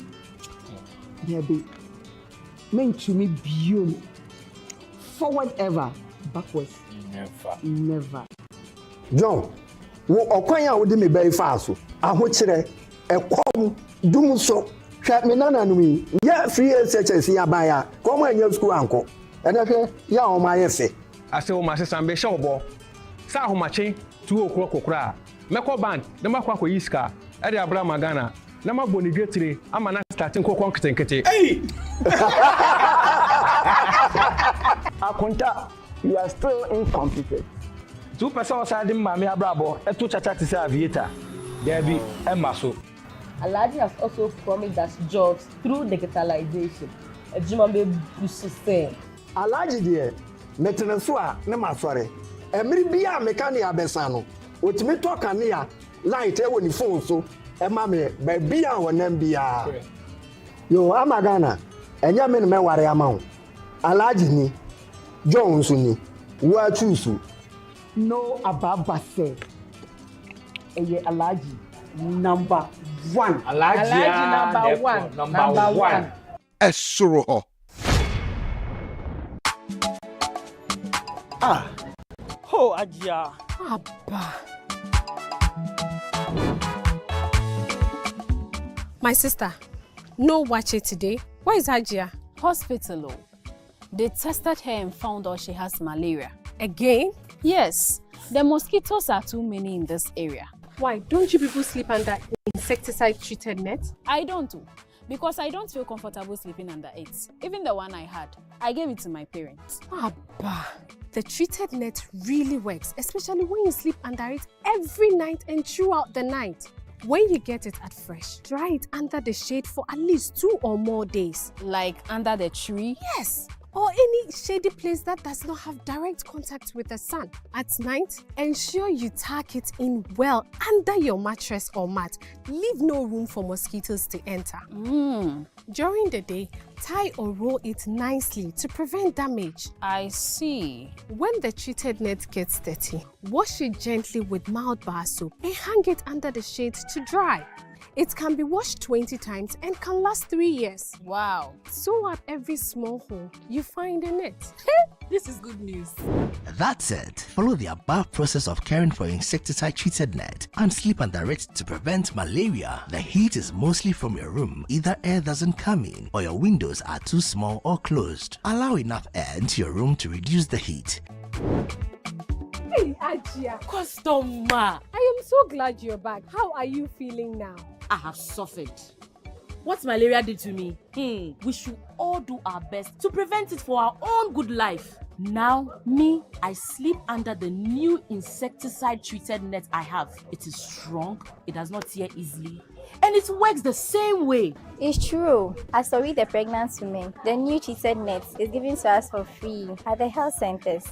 Debi. Mentumi biom. Forward ever, backwards never. John, wo okwan a wo de me bai fa so. Ahokyere, ekom, dum so. Hwa me nana no mi. Ya free SHS ya ba ya. Kom anya school anko. Ene hwe ya o ma yefe. Ase o ma se sambe hye obo. Sa ahomache 2 o'clock kokra. Meko band, na makwa ko yiska. E de abra magana. Na magbo ni dwetire ama na starting kokon ketenkete. Hey! Akunta, you are still incompetent. 2% outside the Mammy Abrabo, a 2 chacha to say aviator. There be a muscle. Alhaji has also promised us jobs through digitalization. A Jimambe Busu. Alhaji dear, Metanasua, Nemasware, a Miribia Mecania Besano, which me talk and near light when you phone so, a mammy, baby, our Nambia. Yo, Amagana, and Yamin Meware amount. Alhaji ni, Jones ni, wa chusu. No Ababa said. Eye Alhaji number 1. Alhaji number 1. Esuro. Ah. Ho Ajia. Abba. My sister, no watch it today. Where is Ajia? Hospital. They tested her and found out she has malaria. Again? Yes. The mosquitoes are too many in this area. Why? Don't you people sleep under insecticide-treated net? I don't. because I don't feel comfortable sleeping under it. Even the one I had, I gave it to my parents. Abba, the treated net really works, especially when you sleep under it every night and throughout the night. When you get it at fresh, dry it under the shade for at least 2 or more days. Like under the tree? Yes, or any shady place that does not have direct contact with the sun. At night, ensure you tuck it in well under your mattress or mat. Leave no room for mosquitoes to enter. During the day, tie or roll it nicely to prevent damage. I see. When the treated net gets dirty, wash it gently with mild bar soap and hang it under the shade to dry. It can be washed 20 times and can last 3 years. Wow. Sew up every small hole you find in it. This is good news. That's it. Follow the above process of caring for your insecticide-treated net and sleep under it to prevent malaria. The heat is mostly from your room. Either air doesn't come in or your windows are too small or closed. Allow enough air into your room to reduce the heat. Hey, Ajia. Customer. I am so glad you're back. How are you feeling now? I have suffered. What malaria did to me, we should all do our best to prevent it for our own good life. Now, I sleep under the new insecticide-treated net I have. It is strong, it does not tear easily, and it works the same way. It's true. As we the pregnant women, the new treated net is given to us for free at the health centers.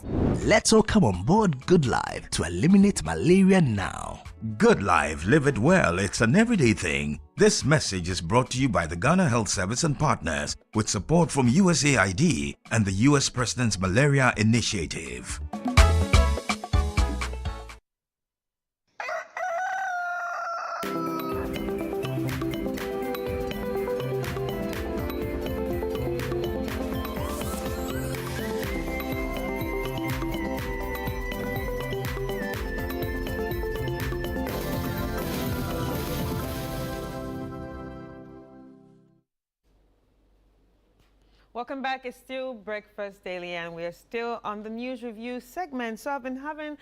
Let's all come on board Good Life to eliminate malaria now. Good Life, live it well. It's an everyday thing. This message is brought to you by the Ghana Health Service and partners with support from USAID and the US President's Malaria Initiative. Welcome back. It's still Breakfast Daily, and we are still on the news review segment. So I've been having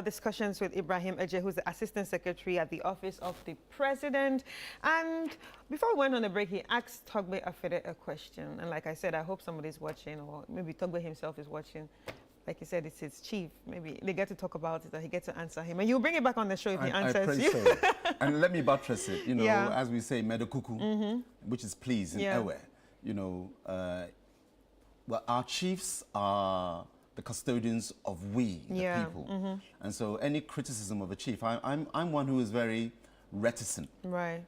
discussions with Ibrahim Eje, who's the Assistant Secretary at the Office of the President. And before we went on the break, he asked Togbe Afede a question. And like I said, I hope somebody's watching, or maybe Togbe himself is watching. Like he said, it's his chief. Maybe they get to talk about it, or he gets to answer him. And you'll bring it back on the show if he answers you. So. And let me buttress it. You know, as we say, Medokuku, which is please in Ewe. You know, well, our chiefs are the custodians of we, the people. And so any criticism of a chief, I'm one who is very reticent,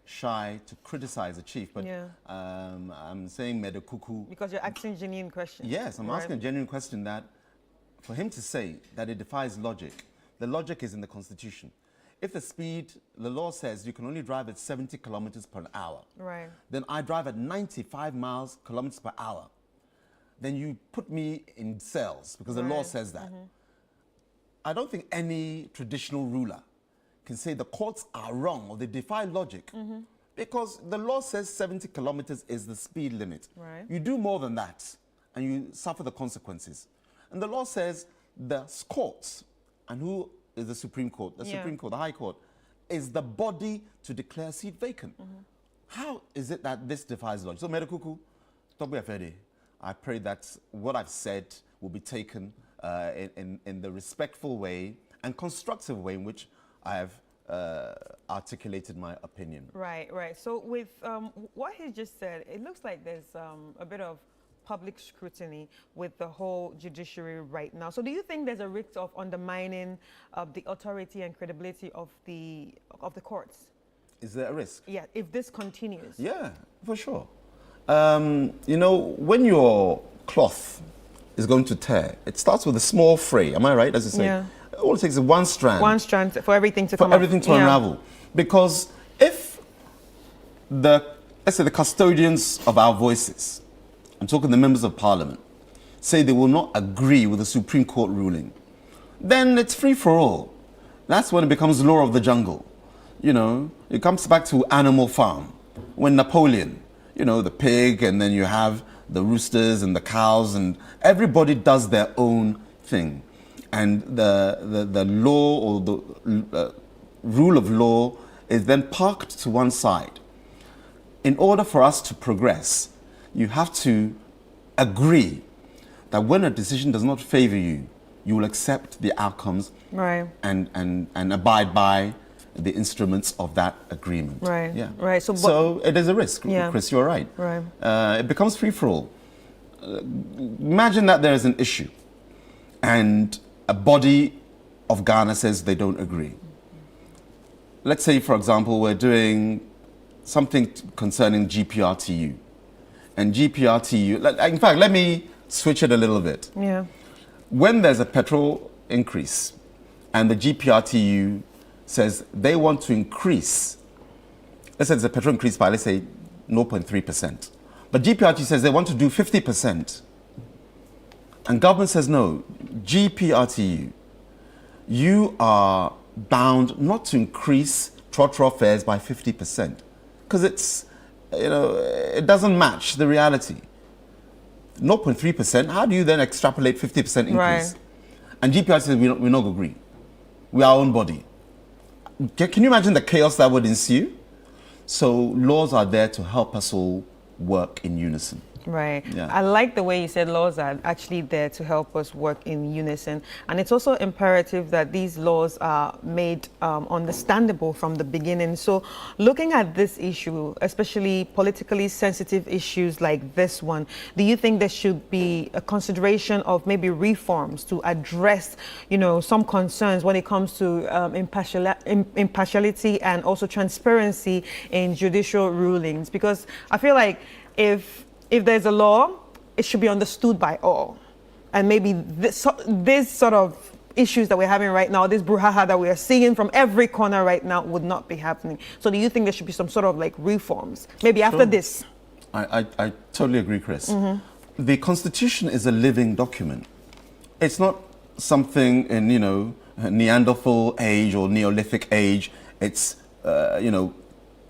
shy to criticize a chief. But I'm saying Medokuku. Because you're asking genuine questions. Yes, I'm asking a genuine question that for him to say that it defies logic, the logic is in the Constitution. If the law says you can only drive at 70 kilometers per hour, then I drive at 95 kilometers per hour. Then you put me in cells because the law says that. I don't think any traditional ruler can say the courts are wrong or they defy logic because the law says 70 kilometers is the speed limit. You do more than that and you suffer the consequences. And the law says the courts, and who is the Supreme Court? The Supreme Court, the High Court, is the body to declare a seat vacant. How is it that this defies logic? So, Medokuku, Togbe Afede, I pray that what I've said will be taken in the respectful way and constructive way in which I have articulated my opinion. Right. So with what he just said, it looks like there's a bit of public scrutiny with the whole judiciary right now. So do you think there's a risk of undermining the authority and credibility of the courts? Is there a risk? Yeah, if this continues. Yeah, for sure. You know, when your cloth is going to tear, it starts with a small fray. Am I right, as you say? Yeah. All it takes is one strand. One strand for everything to come up. For everything to unravel. Because if let's say the custodians of our voices, I'm talking the members of parliament, say they will not agree with the Supreme Court ruling, then it's free for all. That's when it becomes law of the jungle. You know, it comes back to Animal Farm. When Napoleon, you know, the pig, and then you have the roosters and the cows, and everybody does their own thing. And the law or the rule of law is then parked to one side. in order for us to progress, you have to agree that when a decision does not favor you, you will accept the outcomes and abide by the instruments of that agreement. Right. Yeah. Right. So it is a risk, Chris, you're right. Right. It becomes free-for-all. Imagine that there is an issue and a body of Ghana says they don't agree. Let's say, for example, we're doing something concerning GPRTU. And GPRTU, in fact, let me switch it a little bit. Yeah. When there's a petrol increase and the GPRTU says they want to increase, let's say there's a petrol increase by, let's say, 0.3%. But GPRTU says they want to do 50%. And government says, no, GPRTU, you are bound not to increase trotro fares by 50%. Because it's, it doesn't match the reality. 0.3%, how do you then extrapolate 50% increase? Right. And GPRTU says, we're not going to agree. We are our own body. Can you imagine the chaos that would ensue? So laws are there to help us all work in unison. Right. Yeah. I like the way you said laws are actually there to help us work in unison. And it's also imperative that these laws are made understandable from the beginning. So looking at this issue, especially politically sensitive issues like this one, do you think there should be a consideration of maybe reforms to address, some concerns when it comes to impartiality and also transparency in judicial rulings? Because I feel like if there's a law, it should be understood by all. And maybe this sort of issues that we're having right now, this brouhaha that we are seeing from every corner right now would not be happening. So do you think there should be some sort of reforms, maybe after this? I totally agree, Chris. Mm-hmm. The Constitution is a living document. It's not something in, Neanderthal age or Neolithic age. It's,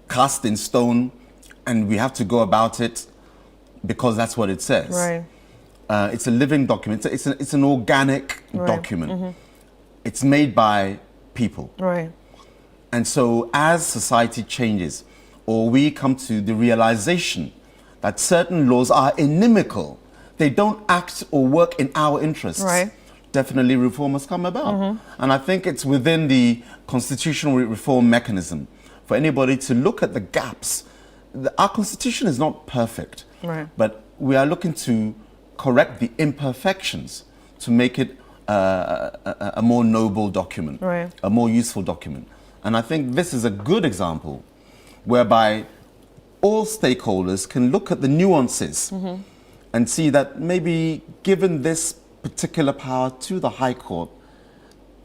cast in stone and we have to go about it because that's what it says. Right. It's a living document. It's an organic document. Mm-hmm. It's made by people. Right. And so as society changes, or we come to the realization that certain laws are inimical, they don't act or work in our interests, definitely reform must come about. Mm-hmm. And I think it's within the constitutional reform mechanism for anybody to look at the gaps. Our constitution is not perfect. Right. But we are looking to correct the imperfections to make it a more noble document, a more useful document. And I think this is a good example whereby all stakeholders can look at the nuances and see that maybe given this particular power to the High Court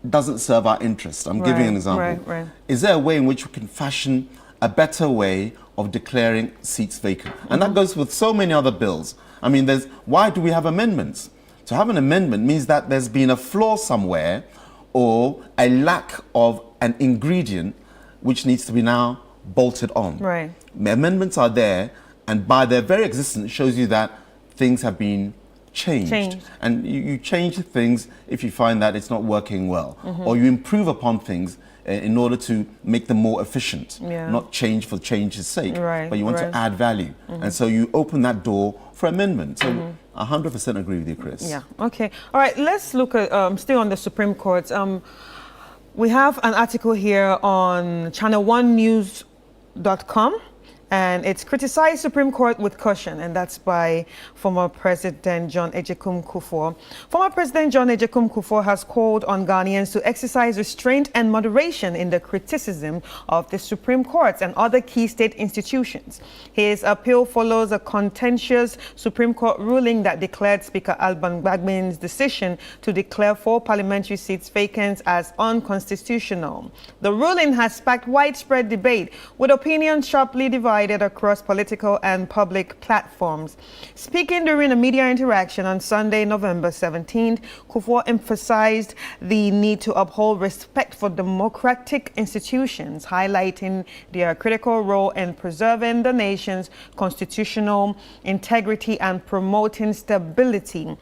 doesn't serve our interest. I'm giving an example. Is there a way in which we can fashion a better way of declaring seats vacant? And that goes with so many other bills. I mean, why do we have amendments? To have an amendment means that there's been a flaw somewhere or a lack of an ingredient which needs to be now bolted on. Right. The amendments are there, and by their very existence shows you that things have been changed. And you change things if you find that it's not working well, or you improve upon things in order to make them more efficient, not change for change's sake, but you want to add value. And so you open that door for amendment. So 100% agree with you, Chris. Yeah, okay. All right, let's look at, still on the Supreme Court. We have an article here on channel1news.com. And it's criticized Supreme Court with caution, and that's by former President John Agyekum Kufuor. Former President John Agyekum Kufuor has called on Ghanaians to exercise restraint and moderation in the criticism of the Supreme Court and other key state institutions. His appeal follows a contentious Supreme Court ruling that declared Speaker Alban Gbagben's decision to declare 4 parliamentary seats vacant as unconstitutional. The ruling has sparked widespread debate, with opinions sharply divided across political and public platforms. Speaking during a media interaction on Sunday, November 17th, Kufuor emphasized the need to uphold respect for democratic institutions, highlighting their critical role in preserving the nation's constitutional integrity and promoting stability.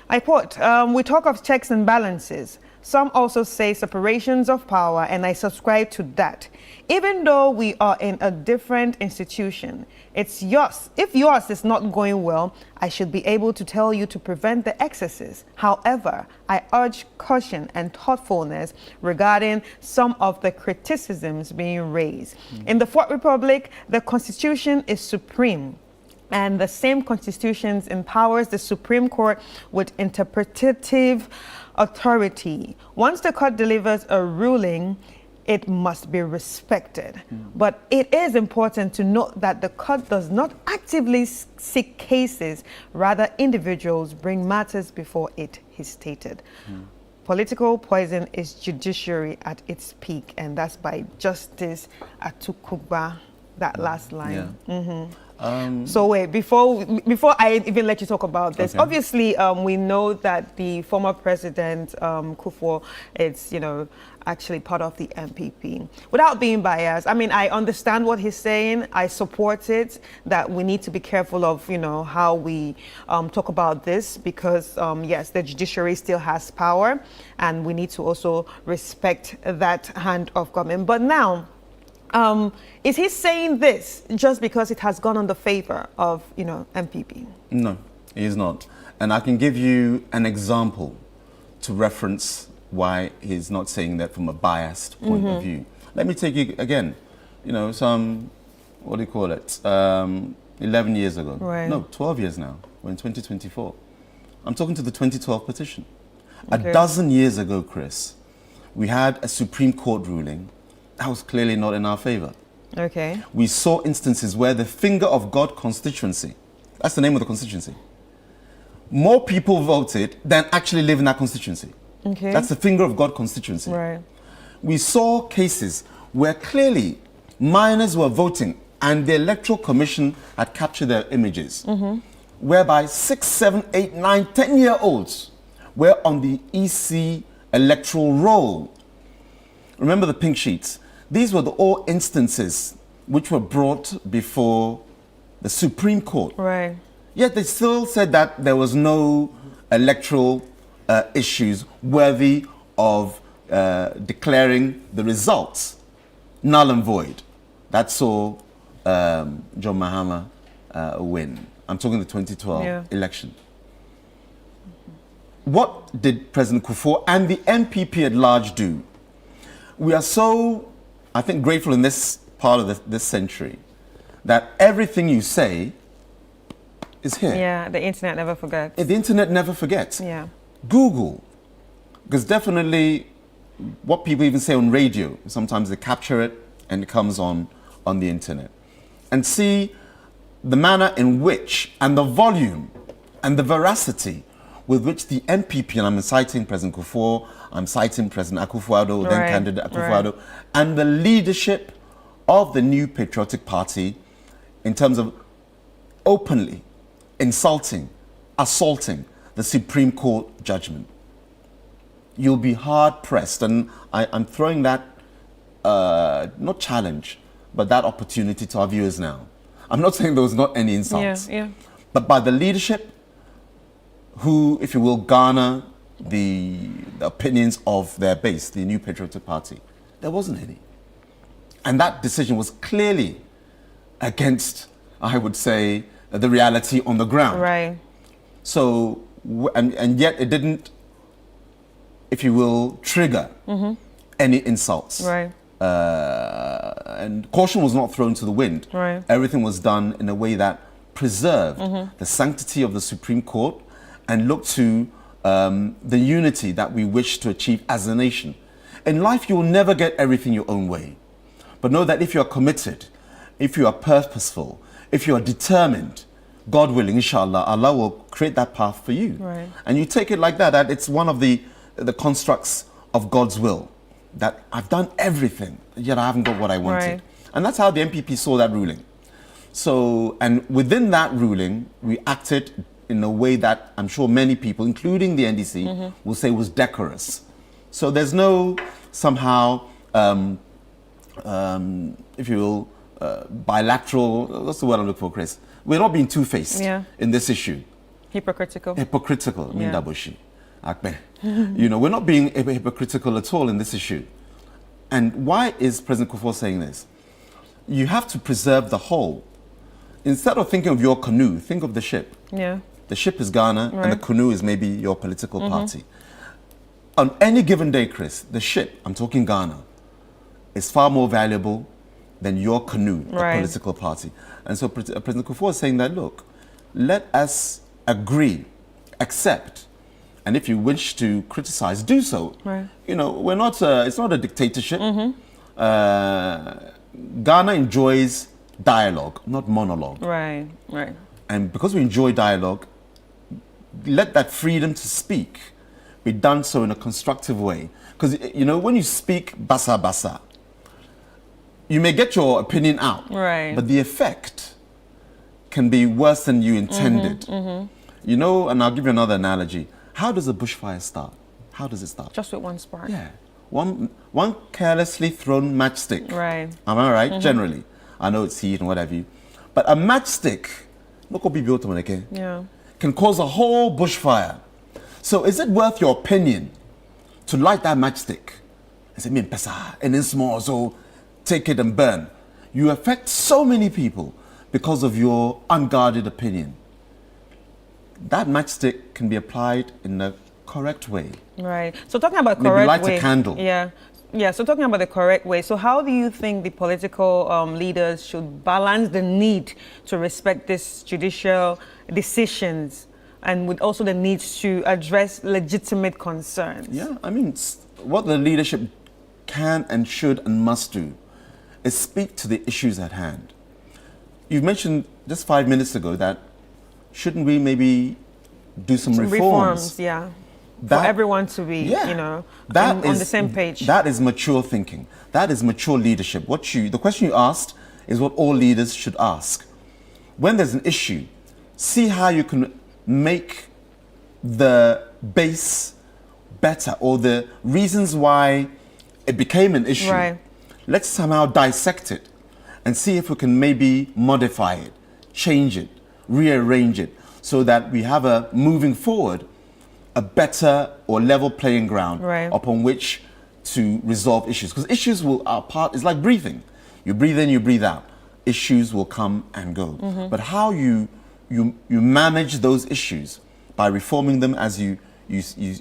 I quote, we talk of checks and balances. Some also say separations of power, and I subscribe to that. Even though we are in a different institution, it's yours. If yours is not going well, I should be able to tell you to prevent the excesses. However, I urge caution and thoughtfulness regarding some of the criticisms being raised. In the Fourth Republic, the Constitution is supreme. And the same Constitution empowers the Supreme Court with interpretative authority. Once the court delivers a ruling, it must be respected. But it is important to note that the court does not actively seek cases, rather individuals bring matters before it, he stated. Political poison is judiciary at its peak, and that's by Justice Atukugba, that last line. So wait, before I even let you talk about this, obviously we know that the former president Kufuor is, actually part of the MPP. Without being biased, I mean, I understand what he's saying. I support it, that we need to be careful of, how we talk about this, because yes, the judiciary still has power, and we need to also respect that hand of government. But now, is he saying this just because it has gone on the favor of, MPP? No, He is not. And I can give you an example to reference why he's not saying that from a biased point of view. Let me take you again, some, 11 years ago. Right. No, 12 years now. We're in 2024. I'm talking to the 2012 petition. A dozen years ago, Chris, we had a Supreme Court ruling that was clearly not in our favor. Okay. We saw instances where the Finger of God constituency, that's the name of the constituency, more people voted than actually live in that constituency. Okay. That's the Finger of God constituency. Right. We saw cases where clearly minors were voting and the Electoral Commission had captured their images, whereby 6, 7, 8, 9, 10-year-olds were on the EC electoral roll. Remember the pink sheets? These were all instances which were brought before the Supreme Court. Right. Yet they still said that there was no electoral issues worthy of declaring the results null and void. That saw John Mahama win. I'm talking the 2012 election. What did President Kufuor and the MPP at large do? We are so, I think, grateful in this part of this century that everything you say is here. Yeah, the internet never forgets. The internet never forgets. Yeah. Google, because definitely what people even say on radio, sometimes they capture it and it comes on the internet. And see the manner in which, and the volume, and the veracity with which the MPP, and I'm citing President Kufuor, I'm citing President Akufo-Addo, then candidate Akufo-Addo, and the leadership of the New Patriotic Party in terms of openly insulting, assaulting the Supreme Court judgment. You'll be hard pressed, and I'm throwing that, not challenge, but that opportunity to our viewers now. I'm not saying there was not any insults, but by the leadership who, if you will, garner the opinions of their base, the New Patriotic Party, there wasn't any. And that decision was clearly against, I would say, the reality on the ground. Right. So, and yet it didn't, if you will, trigger any insults. Right. And caution was not thrown to the wind. Right. Everything was done in a way that preserved the sanctity of the Supreme Court and looked to the unity that we wish to achieve as a nation. In life, you will never get everything your own way. But know that if you are committed, if you are purposeful, if you are determined, God willing, inshallah, Allah will create that path for you. Right. And you take it like that, that it's one of the constructs of God's will, that I've done everything, yet I haven't got what I wanted. Right. And that's how the MPP saw that ruling. So, and within that ruling, we acted in a way that I'm sure many people, including the NDC, will say was decorous. So there's no somehow, if you will, bilateral, what's the word I'm looking for, Chris? We're not being two-faced in this issue. Hypocritical. Hypocritical. Yeah. Mindaboshi. Akbe. You know, we're not being hypocritical at all in this issue. And why is President Kufuor saying this? You have to preserve the whole. Instead of thinking of your canoe, think of the ship. Yeah. The ship is Ghana, Right. and the canoe is maybe your political party. On any given day, Chris, the ship, I'm talking Ghana, is far more valuable than your canoe, the Right. political party. And so President Kufuor is saying that, look, let us agree, accept, and if you wish to criticize, do so. Right. You know, we're not, it's not a dictatorship. Ghana enjoys dialogue, not monologue. Right, right. And because we enjoy dialogue, let that freedom to speak be done so in a constructive way. Because, you know, when you speak basa basa, you may get your opinion out, Right. but the effect can be worse than you intended. You know, and I'll give you another analogy. How does a bushfire start? How does it start? Just with one spark. Yeah. One carelessly thrown matchstick. Right. Am I right? Generally. I know it's heat and what have you. But a matchstick, Yeah. can cause a whole bushfire. So is it worth your opinion to light that matchstick and say, and then small, so take it and burn? You affect so many people because of your unguarded opinion. That matchstick can be applied in the correct way. Right. So talking about Maybe correct light way. a candle. Yeah. Yeah. So talking about the correct way. So how do you think the political leaders should balance the need to respect these judicial decisions and with also the need to address legitimate concerns? Yeah, I mean, what the leadership can and should and must do is speak to the issues at hand. You've mentioned just 5 minutes ago that shouldn't we maybe do some reforms? Yeah. That- for everyone to be, Yeah. you know, That on is- the same page. That is mature thinking. That is mature leadership. The question you asked is what all leaders should ask. When there's an issue, see how you can make the base better or the reasons why it became an issue. Right. Let's somehow dissect it and see if we can maybe modify it, change it, rearrange it so that we have a moving forward a better or level playing ground Right. upon which to resolve issues. Because issues it's like breathing. You breathe in, you breathe out. Issues will come and go. But how you manage those issues by reforming them as you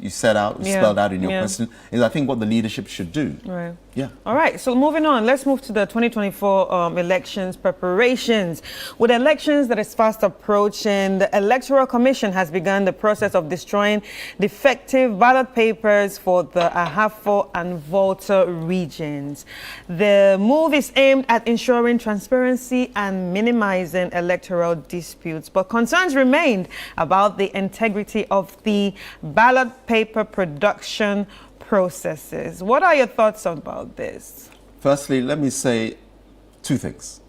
set out, Yeah. spelled out in your Yeah. question, is I think what the leadership should do. Right. Yeah. All right, so moving on, let's move to the 2024 elections preparations. With elections that is fast approaching, the Electoral Commission has begun the process of destroying defective ballot papers for the Ahafo and Volta regions. The move is aimed at ensuring transparency and minimizing electoral disputes, but concerns remained about the integrity of the ballot paper production processes. What are your thoughts about this? Firstly, let me say two things.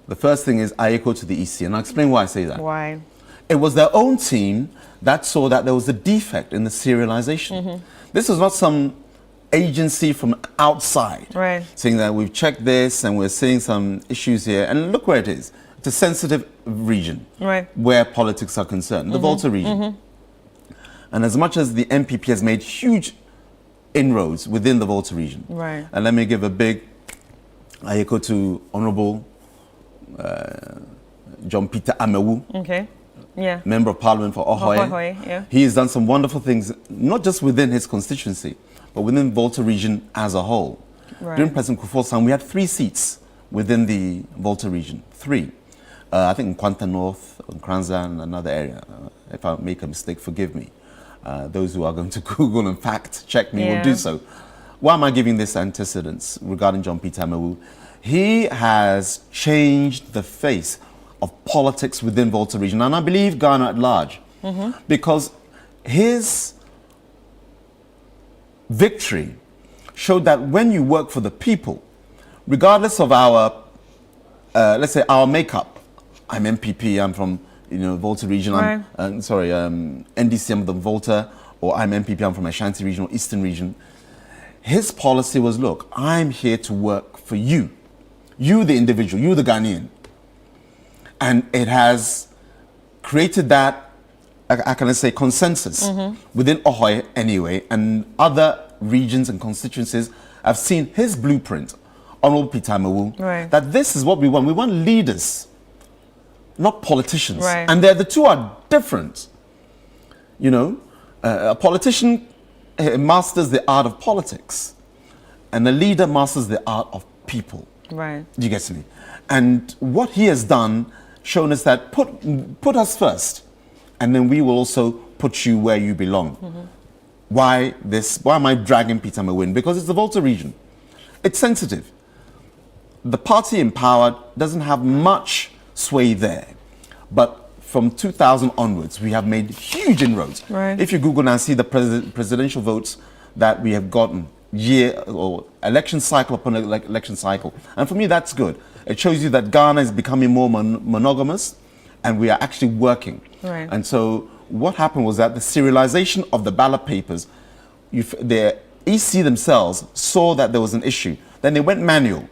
The first thing is I echo to the EC, and I'll explain why I say that. Why? It was their own team that saw that there was a defect in the serialization. This is not some agency from outside Right. saying that we've checked this and we're seeing some issues here. And look where it is. It's a sensitive region Right. where politics are concerned, the Volta region. And as much as the MPP has made huge inroads within the Volta region, Right. and let me give a big I echo to Honorable John Peter Amewu, Okay. Yeah. Member of Parliament for Ohoe. Ohoe, yeah. He has done some wonderful things, not just within his constituency, but within Volta region as a whole. Right. During President Kufuor's time, we had 3 seats within the Volta region. 3. I think in Kwanta North, in Kranza, and another area. If I make a mistake, forgive me. Those who are going to Google and fact check me will do so. Why am I giving this antecedents regarding John Peter Amewu? He has changed the face of politics within Volta region, and I believe Ghana at large, because his victory showed that when you work for the people, regardless of our, let's say our makeup, I'm MPP, I'm from Volta region, Right. NDC, I'm from Volta, or I'm MPP, I'm from Ashanti region or Eastern region. His policy was, look, I'm here to work for you. You, the individual, you, the Ghanaian. And it has created that I can say consensus within Ahoy anyway, and other regions and constituencies have seen his blueprint, Honorable Peter Mawu, that this is what we want. We want leaders, not politicians. And the two are different. You know, a politician masters the art of politics, and a leader masters the art of people. Right. Do you get me? And what he has done, shown us that put us first, and then we will also put you where you belong. Why am I dragging Peter Mawu? Because it's the Volta region. It's sensitive. The party in power doesn't have much sway there. But from 2000 onwards, we have made huge inroads. If you Google and see the presidential votes that we have gotten year or election cycle upon election cycle. And for me, that's good. It shows you that Ghana is becoming more monogamous, and we are actually working. And so what happened was that the serialization of the ballot papers, the EC themselves saw that there was an issue. Then they went manual.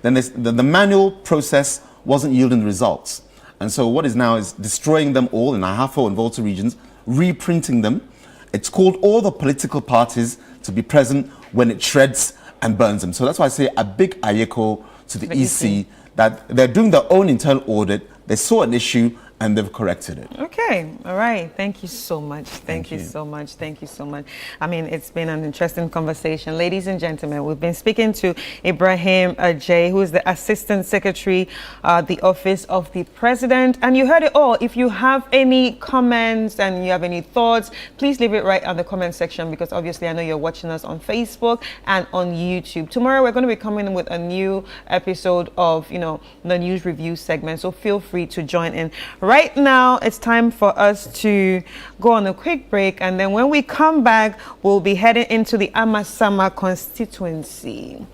Then the manual process wasn't yielding results. And so what is now is destroying them all in Ahafo and Volta regions, reprinting them. It's called all the political parties to be present when it shreds and burns them. So that's why I say a big ayeko to the EC that they're doing their own internal audit. They saw an issue and they've corrected it. Okay, all right. Thank you so much. Thank you so much. Thank you so much. I mean, it's been an interesting conversation. Ladies and gentlemen, we've been speaking to Ibrahim Ajay, who is the Assistant Secretary, the Office of the President. And you heard it all. If you have any comments and you have any thoughts, please leave it right on the comment section, because obviously I know you're watching us on Facebook and on YouTube. Tomorrow we're going to be coming in with a new episode of, you know, the news review segment. So feel free to join in. Right now, it's time for us to go on a quick break, and then when we come back, we'll be heading into the Amasama constituency.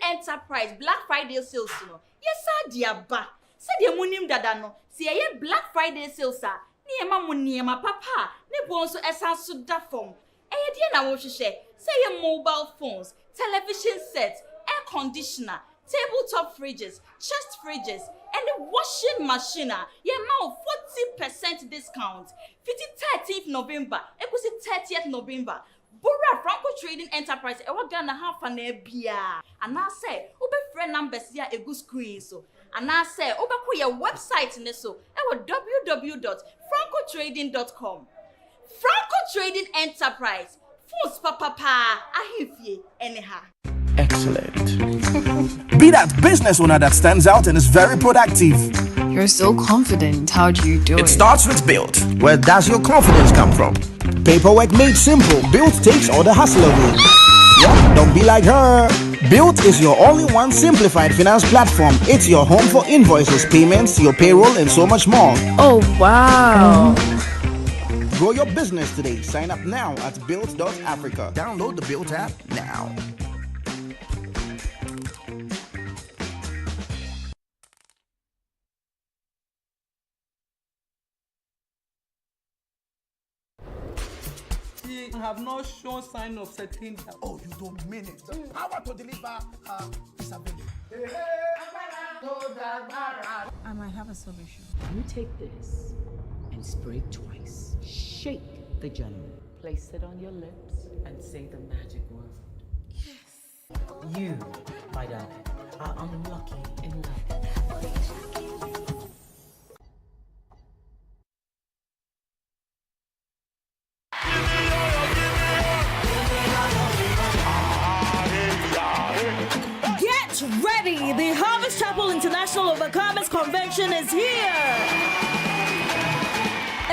Enterprise Black Friday sales no. Yes sir dia ba. Say dia munim dada no. See ye Black Friday sales sir. Niema mu niema papa. Ne bo nso esan so da form. Eye dia na wo hwehwe. Say ye mobile phones, television sets, air conditioner, tabletop fridges, chest fridges, and the washing machine. Ye ma 40% discount. 13th November. Ekusi 30th November. Bura Franco Trading Enterprise ewa Ghana half an bia. And I say, ube friend numbers here a good screen so. And I say, ube ku your website in so. Ewa www.francotrading.com. Franco Trading Enterprise. Phones papa ahifye anyha. Excellent. Be that business owner that stands out and is very productive. You're so confident. How do you do it? It starts with Built. Where does your confidence come from? Paperwork made simple. Built takes all the hassle away. Yep, don't be like her. Built is your all-in-one simplified finance platform. It's your home for invoices, payments, your payroll, and so much more. Oh, wow. Grow your business today. Sign up now at built.africa. Download the Built app now. Have not shown sign of settling down. Oh, you don't mean it. How about to deliver Isabella? I might have a solution. You take this and spray twice. Shake the gentleman. Place it on your lips and say the magic word. Yes. You, my darling, are unlucky in love. Ready! The Harvest Chapel International Overcomers Convention is here!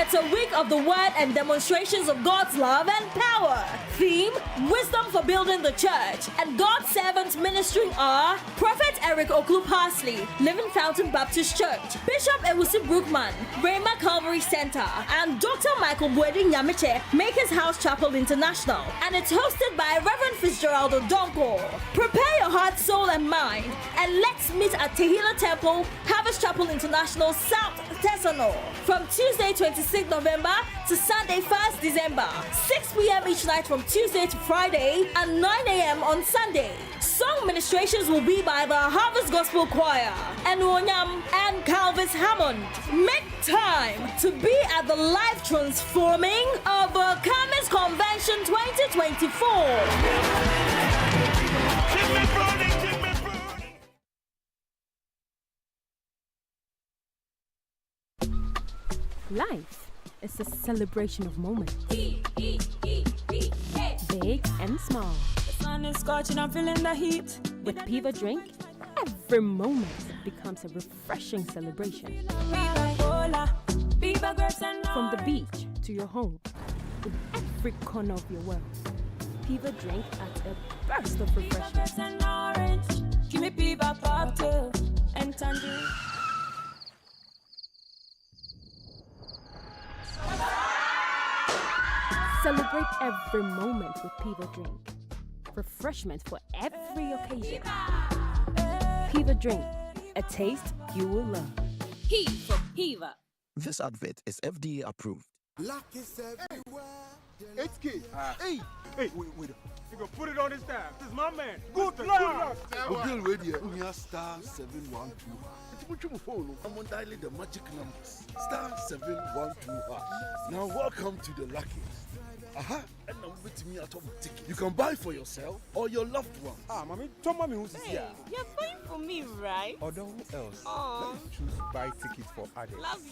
It's a week of the word and demonstrations of God's love and power. Theme: Wisdom for Building the Church. And God's servants ministering are Prophet Eric Oklu Parsley, Living Fountain Baptist Church, Bishop Ewusi Brookman, Rhema Calvary Center, and Dr. Michael Bwedi Nyamiche, Makers House Chapel International. And it's hosted by Reverend Fitzgerald Donko. Prepare your heart, soul, and mind, and let's meet at Tehillah Temple, Harvest Chapel International, South Tesano, from Tuesday 26th November to Sunday 1st December, 6 p.m. each night from Tuesday to Friday, and 9 a.m. on Sunday. Song ministrations will be by the Harvest Gospel Choir, and Wonyam and Calvis Hammond. Make time to be at the life transforming Overcomers Convention 2024. Life is a celebration of moments, big and small. The sun is scorching, I'm feeling the heat. With Piva Drink, every moment becomes a refreshing celebration. From the beach to your home, in every corner of your world, Piva Drink adds a burst of refreshment. Give me Piva cocktail and tangerine. Celebrate every moment with Piva Drink. Refreshment for every occasion. Piva Drink, a taste you will love. P for Piva. This advert is FDA approved. Luck is everywhere. 8K. Hey, wait. You can put it on his tab. This is my man. Good luck. Bill Radio. We are star 712. I'm on dialing the magic numbers. Star 712. Now welcome to the Luckies. And I'm with me at home ticket. You can buy for yourself or your loved one. Mommy, tell mommy who's here. You're buying for me, right? Or who else? Aww. Let's choose buy tickets for others. Love you.